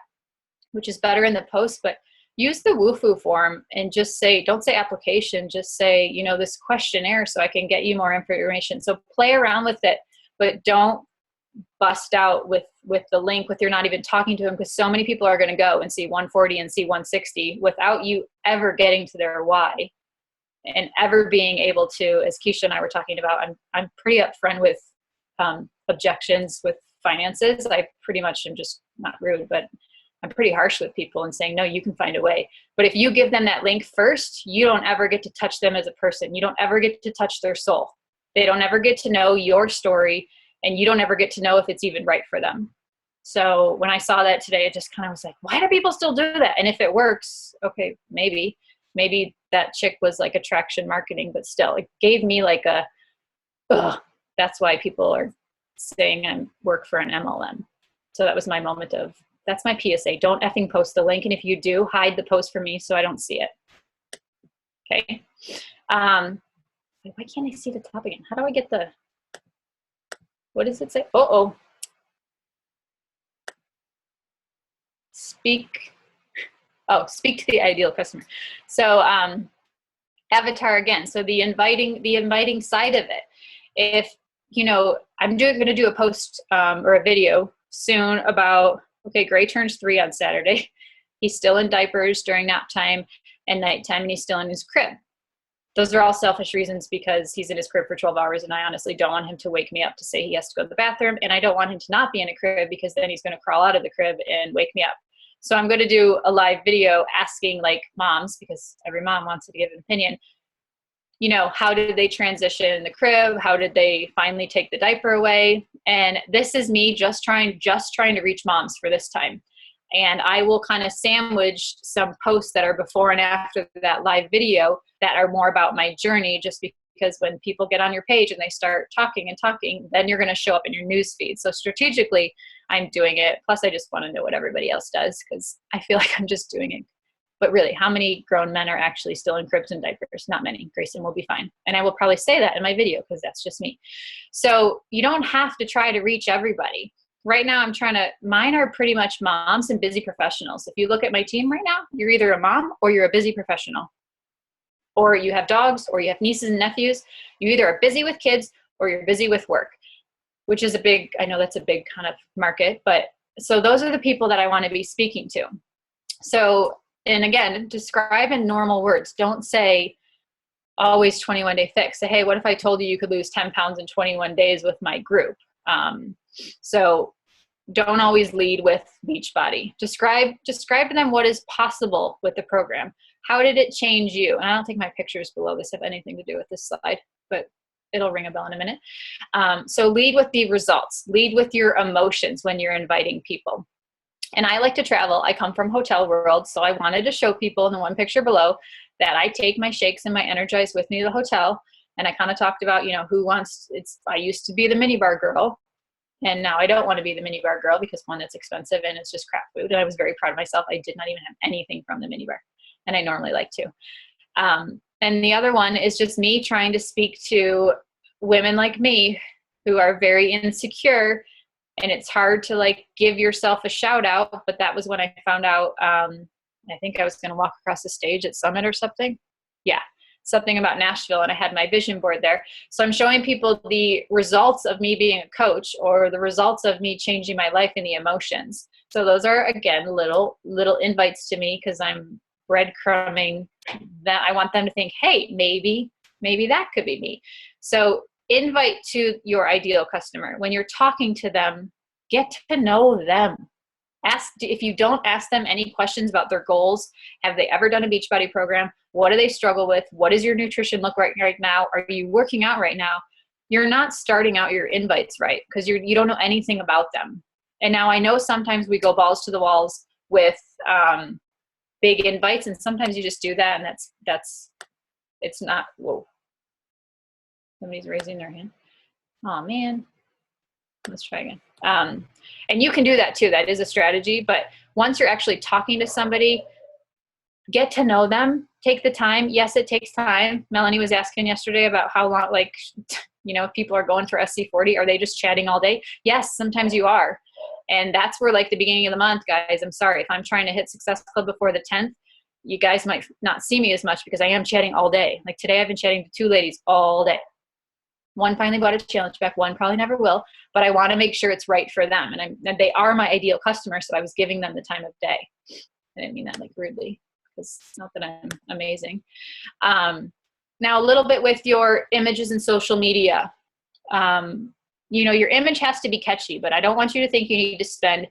which is better in the post, but use the Woofu form and just say, don't say application, just say, this questionnaire so I can get you more information. So play around with it, but don't bust out with the link with you're not even talking to them, because so many people are going to go and see 140 and see 160 without you ever getting to their why and ever being able to, as Keisha and I were talking about, I'm pretty upfront with objections with finances, I pretty much am just not rude, but I'm pretty harsh with people and saying, no, you can find a way. But if you give them that link first, you don't ever get to touch them as a person. You don't ever get to touch their soul. They don't ever get to know your story, and you don't ever get to know if it's even right for them. So when I saw that today, it just kind of was like, why do people still do that? And if it works, okay, maybe that chick was like attraction marketing, but still it gave me like a, ugh, that's why people are saying I work for an MLM. So that was my moment of, that's my PSA. Don't effing post the link. And if you do, hide the post for me so I don't see it. Okay. Why can't I see the top again? How do I get the, what does it say? Oh, speak to the ideal customer. So avatar again. So the inviting side of it. If, I'm going to do a post or a video soon about, okay, Gray turns 3 on Saturday. He's still in diapers during nap time and nighttime, and he's still in his crib. Those are all selfish reasons because he's in his crib for 12 hours, and I honestly don't want him to wake me up to say he has to go to the bathroom, and I don't want him to not be in a crib because then he's going to crawl out of the crib and wake me up. So I'm going to do a live video asking like moms, because every mom wants to give an opinion, how did they transition in the crib? How did they finally take the diaper away? And this is me just trying to reach moms for this time. And I will kind of sandwich some posts that are before and after that live video that are more about my journey, just because when people get on your page and they start talking, then you're going to show up in your news feed. So strategically, I'm doing it. Plus, I just want to know what everybody else does because I feel like I'm just doing it. But really, how many grown men are actually still in cribs and diapers? Not many. Grayson will be fine. And I will probably say that in my video because that's just me. So you don't have to try to reach everybody. Right now, mine are pretty much moms and busy professionals. If you look at my team right now, you're either a mom or you're a busy professional. Or you have dogs or you have nieces and nephews. You either are busy with kids or you're busy with work, which is I know that's a big kind of market. But so those are the people that I want to be speaking to. So, and again, describe in normal words. Don't say always 21-day fix. Say, hey, what if I told you could lose 10 pounds in 21 days with my group? So don't always lead with Beachbody. Describe to them what is possible with the program. How did it change you? And I don't think my pictures below this have anything to do with this slide, but it'll ring a bell in a minute. So lead with the results. Lead with your emotions when you're inviting people. And I like to travel. I come from hotel world, so I wanted to show people in the one picture below that I take my shakes and my Energize with me to the hotel. And I kind of talked about, I used to be the minibar girl, and now I don't want to be the minibar girl because one, it's expensive and it's just crap food. And I was very proud of myself. I did not even have anything from the minibar, and I normally like to. And the other one is just me trying to speak to women like me who are very insecure. And it's hard to like give yourself a shout out, but that was when I found out, I think I was going to walk across the stage at Summit or something. Yeah, something about Nashville, and I had my vision board there. So I'm showing people the results of me being a coach or the results of me changing my life and the emotions. So those are, again, little invites to me because I'm breadcrumbing that. I want them to think, hey, maybe that could be me. So invite to your ideal customer. When you're talking to them, get to know them. If you don't ask them any questions about their goals, have they ever done a Beachbody program? What do they struggle with? What does your nutrition look like right now? Are you working out right now? You're not starting out your invites right because you don't know anything about them. And now I know sometimes we go balls to the walls with big invites, and sometimes you just do that, and it's not. Whoa. Somebody's raising their hand. Oh man. Let's try again. And you can do that too. That is a strategy. But once you're actually talking to somebody, get to know them. Take the time. Yes, it takes time. Melanie was asking yesterday about how long, if people are going for SC40, are they just chatting all day? Yes, sometimes you are. And that's where the beginning of the month, guys, I'm sorry. If I'm trying to hit Success Club before the 10th, you guys might not see me as much because I am chatting all day. Like today, I've been chatting to 2 ladies all day. One finally bought a challenge pack. One probably never will, but I want to make sure it's right for them. And they are my ideal customers, so I was giving them the time of day. I didn't mean that rudely, because it's not that I'm amazing. Now a little bit with your images and social media. you know, your image has to be catchy, but I don't want you to think you need to spend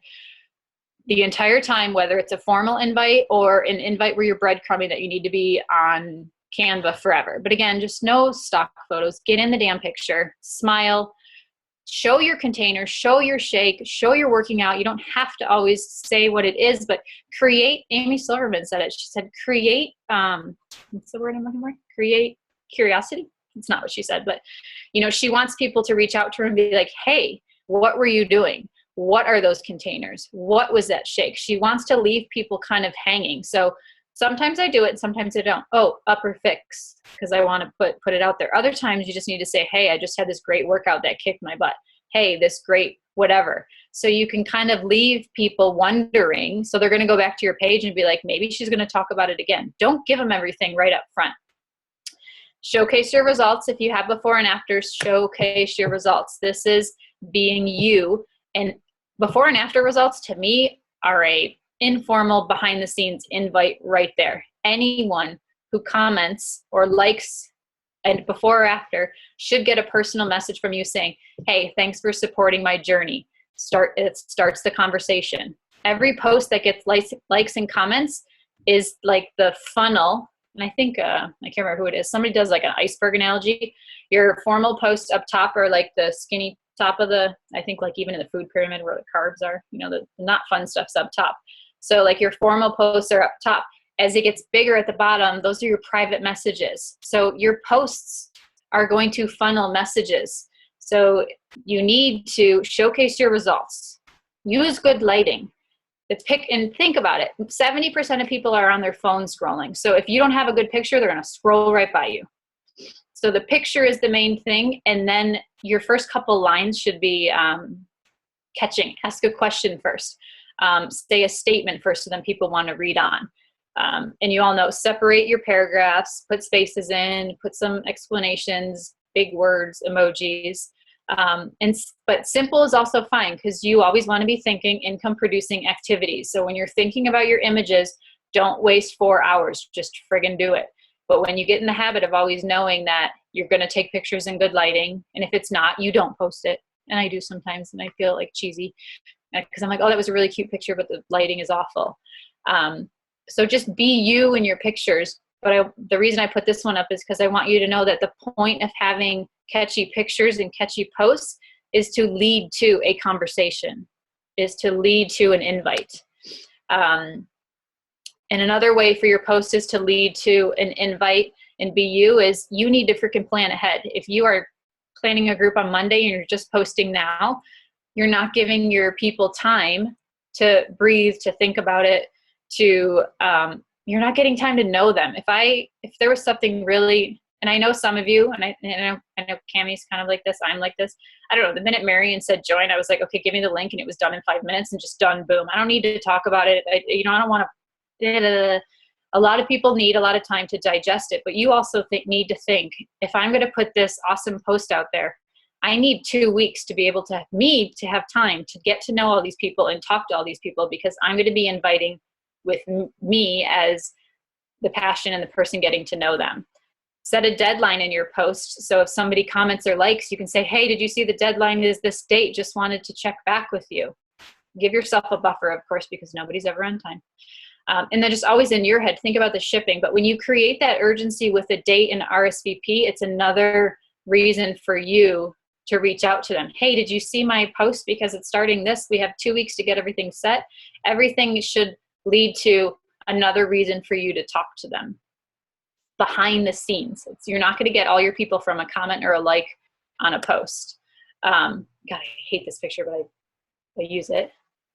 the entire time, whether it's a formal invite or an invite where you're breadcrumbing, that you need to be on Canva forever. But again, just no stock photos. Get in the damn picture, smile, show your container, show your shake, show your working out. You don't have to always say what it is, but create. Amy Silverman said it. She said, create, what's the word I'm looking for? Create curiosity. It's not what she said, but you know, she wants people to reach out to her and be like, hey, what were you doing? What are those containers? What was that shake? She wants to leave people kind of hanging. So sometimes I do it, sometimes I don't. Oh, upper fix, because I want to put it out there. Other times you just need to say, hey, I just had this great workout that kicked my butt. Hey, this great whatever. So you can kind of leave people wondering. So they're going to go back to your page and be like, maybe she's going to talk about it again. Don't give them everything right up front. Showcase your results. If you have before and afters, showcase your results. This is being you. And before and after results, to me, are a informal behind the scenes invite right there. Anyone who comments or likes and before or after should get a personal message from you saying, hey, thanks for supporting my journey. It starts the conversation. Every post that gets likes and comments is like the funnel. And I think, I can't remember who it is. Somebody does like an iceberg analogy. Your formal posts up top are like the skinny top of the, I think like even in the food pyramid where the carbs are, you know, the not fun stuff's up top. So like your formal posts are up top. As it gets bigger at the bottom, those are your private messages. So your posts are going to funnel messages. So you need to showcase your results. Use good lighting. And think about it. 70% of people are on their phone scrolling. So if you don't have a good picture, they're going to scroll right by you. So the picture is the main thing. And then your first couple lines should be catching. Ask a question first. Say a statement first so then people want to read on. And you all know, separate your paragraphs, put spaces in, put some explanations, big words, emojis. But simple is also fine because you always want to be thinking income producing activities. So when you're thinking about your images, don't waste 4 hours, just friggin' do it. But when you get in the habit of always knowing that you're going to take pictures in good lighting, and if it's not, you don't post it. And I do sometimes, and I feel like cheesy because I'm like, oh, that was a really cute picture, but the lighting is awful. So just be you in your pictures. But the reason I put this one up is because I want you to know that the point of having catchy pictures and catchy posts is to lead to a conversation, is to lead to an invite. And another way for your post is to lead to an invite and be you is you need to freaking plan ahead. If you are planning a group on Monday and you're just posting now, you're not giving your people time to breathe, to think about it, to you're not getting time to know them. If there was something really, and I know some of you, and I know Cammie's kind of like this, I'm like this. I don't know. The minute Marion said join, I was like, okay, give me the link, and it was done in 5 minutes and just done. Boom. I don't need to talk about it. I don't want to. A lot of people need a lot of time to digest it, but you also need to think, if I'm going to put this awesome post out there, I need 2 weeks to be able to have time to get to know all these people and talk to all these people, because I'm going to be inviting with me as the passion and the person getting to know them. Set a deadline in your post. So if somebody comments or likes, you can say, hey, did you see the deadline is this date? Just wanted to check back with you. Give yourself a buffer, of course, because nobody's ever on time. And then just always in your head, think about the shipping. But when you create that urgency with a date and RSVP, it's another reason for you to reach out to them. Hey, did you see my post? Because it's starting this. We have 2 weeks to get everything set. Everything should lead to another reason for you to talk to them behind the scenes. You're not going to get all your people from a comment or a like on a post. God, I hate this picture, but I use it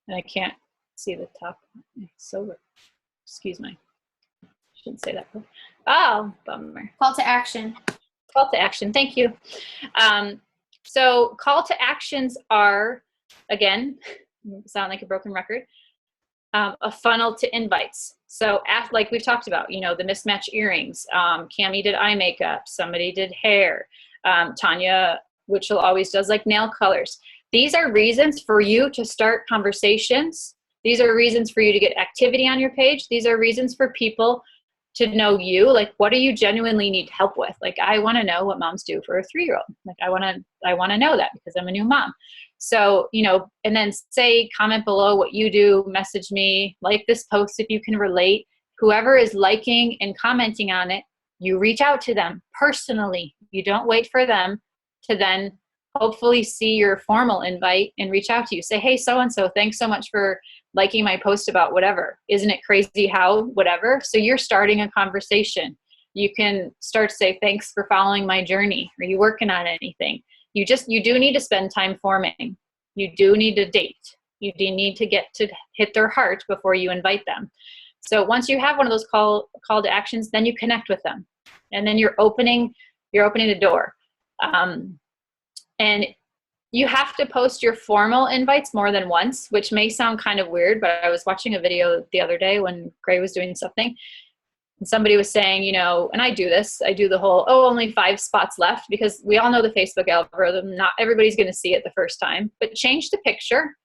and I can't see the top. It's so, excuse me. Shouldn't say that. Oh, bummer. Call to action. Call to action. Thank you. So call to actions are, again, sound like a broken record, a funnel to invites. So like we've talked about, the mismatch earrings, Cammie did eye makeup, somebody did hair, Tanya, which always does like nail colors. These are reasons for you to start conversations. These are reasons for you to get activity on your page. These are reasons for people to know you, like, what do you genuinely need help with? Like, I want to know what moms do for a 3-year-old. Like, I want to know that because I'm a new mom. So, and then say, comment below what you do, message me, like this post if you can relate. Whoever is liking and commenting on it, you reach out to them personally. You don't wait for them to then hopefully see your formal invite and reach out to you. Say, hey, so-and-so, thanks so much for liking my post about whatever. Isn't it crazy how whatever? So you're starting a conversation. You can start to say, thanks for following my journey. Are you working on anything? You do need to spend time forming. You do need to date. You do need to get to hit their heart before you invite them. So once you have one of those call to actions, then you connect with them. And then you're opening the door. And you have to post your formal invites more than once, which may sound kind of weird, but I was watching a video the other day when Gray was doing something, and somebody was saying, and I do the whole, only 5 spots left, because we all know the Facebook algorithm, not everybody's going to see it the first time, but change the picture,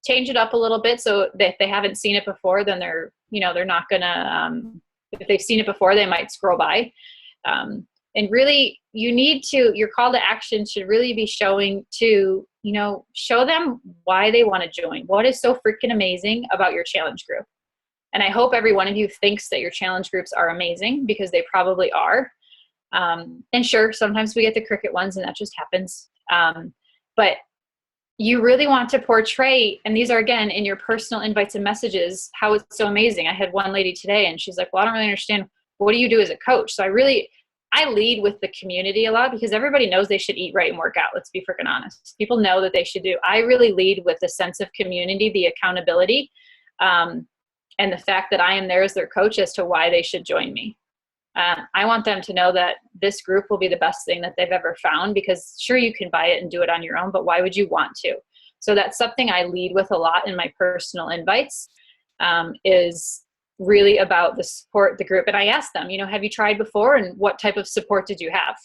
change it up a little bit so that if they haven't seen it before, then they're not going to, if they've seen it before, they might scroll by. And really, your call to action should really be showing to, show them why they want to join. What is so freaking amazing about your challenge group? And I hope every one of you thinks that your challenge groups are amazing, because they probably are. And sure, sometimes we get the cricket ones and that just happens. But you really want to portray, and these are again in your personal invites and messages, how it's so amazing. I had one lady today and she's like, well, I don't really understand. What do you do as a coach? So I lead with the community a lot, because everybody knows they should eat right and work out. Let's be freaking honest. People know that they should do. I really lead with the sense of community, the accountability, and the fact that I am there as their coach as to why they should join me. I want them to know that this group will be the best thing that they've ever found, because sure, you can buy it and do it on your own, but why would you want to? So that's something I lead with a lot in my personal invites, is really about the support, the group. And I ask them, have you tried before, and what type of support did you have?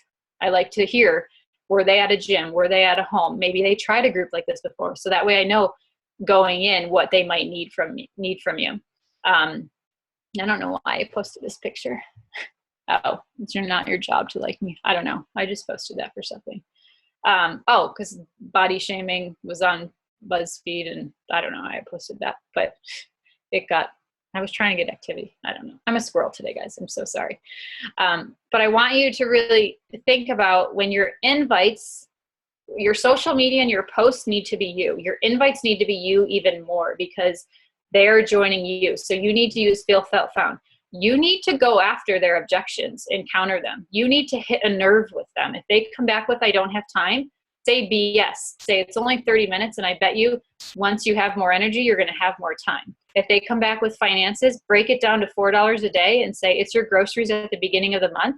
I like to hear, were they at a gym? Were they at a home? Maybe they tried a group like this before. So that way I know going in what they might need from you. I don't know why I posted this picture. Oh, it's not your job to like me. I don't know. I just posted that for something. Because body shaming was on BuzzFeed, and I don't know why I posted that, but I was trying to get activity. I don't know. I'm a squirrel today, guys. I'm so sorry. But I want you to really think about, when your invites, your social media and your posts need to be you. Your invites need to be you even more, because they're joining you. So you need to use feel, felt, found. You need to go after their objections and counter them. You need to hit a nerve with them. If they come back with, I don't have time, say BS. Say it's only 30 minutes, and I bet you once you have more energy, you're going to have more time. If they come back with finances, break it down to $4 a day and say it's your groceries at the beginning of the month,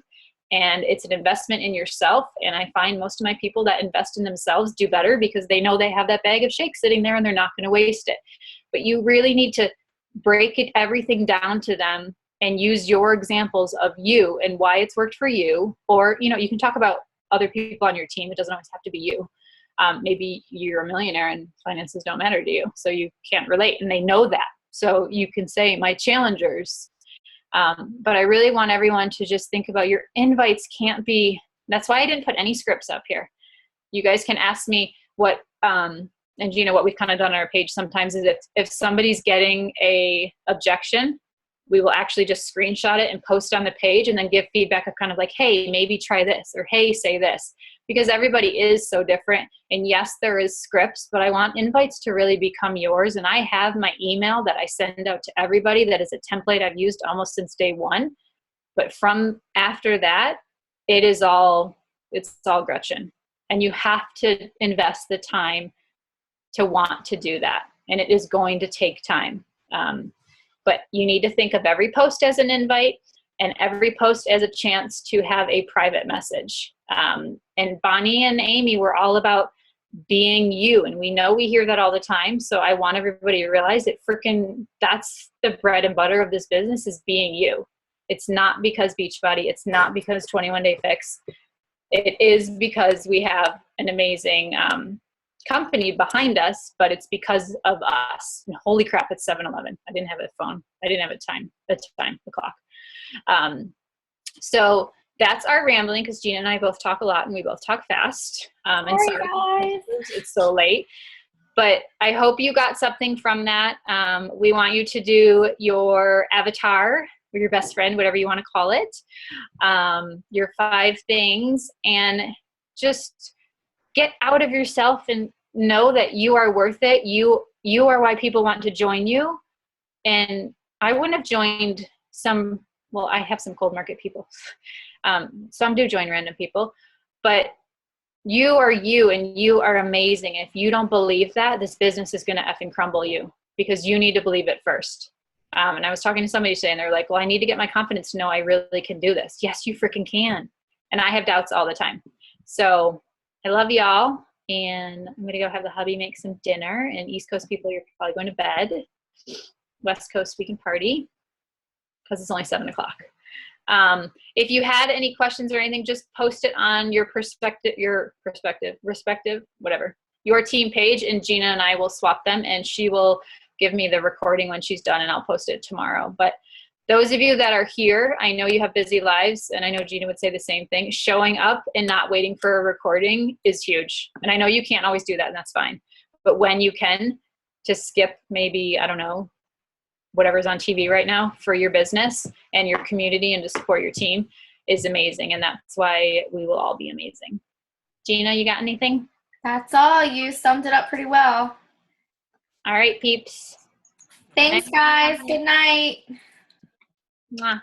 and it's an investment in yourself. And I find most of my people that invest in themselves do better, because they know they have that bag of shakes sitting there and they're not going to waste it. But you really need to break everything down to them and use your examples of you and why it's worked for you. Or, you can talk about other people on your team. It doesn't always have to be you. Maybe you're a millionaire and finances don't matter to you, so you can't relate, and they know that. So you can say, my challengers. But I really want everyone to just think about, your invites can't be, that's why I didn't put any scripts up here. You guys can ask me what, and what we've kind of done on our page sometimes is if somebody's getting a objection, we will actually just screenshot it and post on the page, and then give feedback of kind of like, hey, maybe try this, or hey, say this, because everybody is so different. And yes, there is scripts, but I want invites to really become yours. And I have my email that I send out to everybody that is a template I've used almost since day one. But from after that, it's all Gretchen. And you have to invest the time to want to do that. And it is going to take time. But you need to think of every post as an invite, and every post as a chance to have a private message. And Bonnie and Amy were all about being you. And we know we hear that all the time. So I want everybody to realize that that's the bread and butter of this business, is being you. It's not because Beachbody. It's not because 21 Day Fix. It is because we have an amazing company behind us, but it's because of us. And holy crap, it's 7-Eleven. I didn't have a phone. I didn't have the clock. So that's our rambling, because Gina and I both talk a lot and we both talk fast. And Sorry, sorry, guys. it's so late. But I hope you got something from that. We want you to do your avatar or your best friend, whatever you want to call it, your 5 things, and just get out of yourself and know that you are worth it. You are why people want to join you. And I wouldn't have joined I have some cold market people. Some do join random people, but you are you, and you are amazing. If you don't believe that, this business is going to effing crumble you, because you need to believe it first. And I was talking to somebody today, and they're like, well, I need to get my confidence to know I really can do this. Yes, you freaking can. And I have doubts all the time. So I love y'all. And I'm going to go have the hubby make some dinner. And East Coast people, you're probably going to bed. West Coast, we can party, because it's only 7 o'clock. If you had any questions or anything, just post it on your team page, and Gina and I will swap them, and she will give me the recording when she's done, and I'll post it tomorrow. But those of you that are here, I know you have busy lives, and I know Gina would say the same thing. Showing up and not waiting for a recording is huge. And I know you can't always do that, and that's fine. But when you can, to skip maybe, I don't know, whatever's on TV right now for your business and your community and to support your team is amazing. And that's why we will all be amazing. Gina, you got anything? That's all. You summed it up pretty well. All right, peeps. Thanks, guys. Good night. Mwah.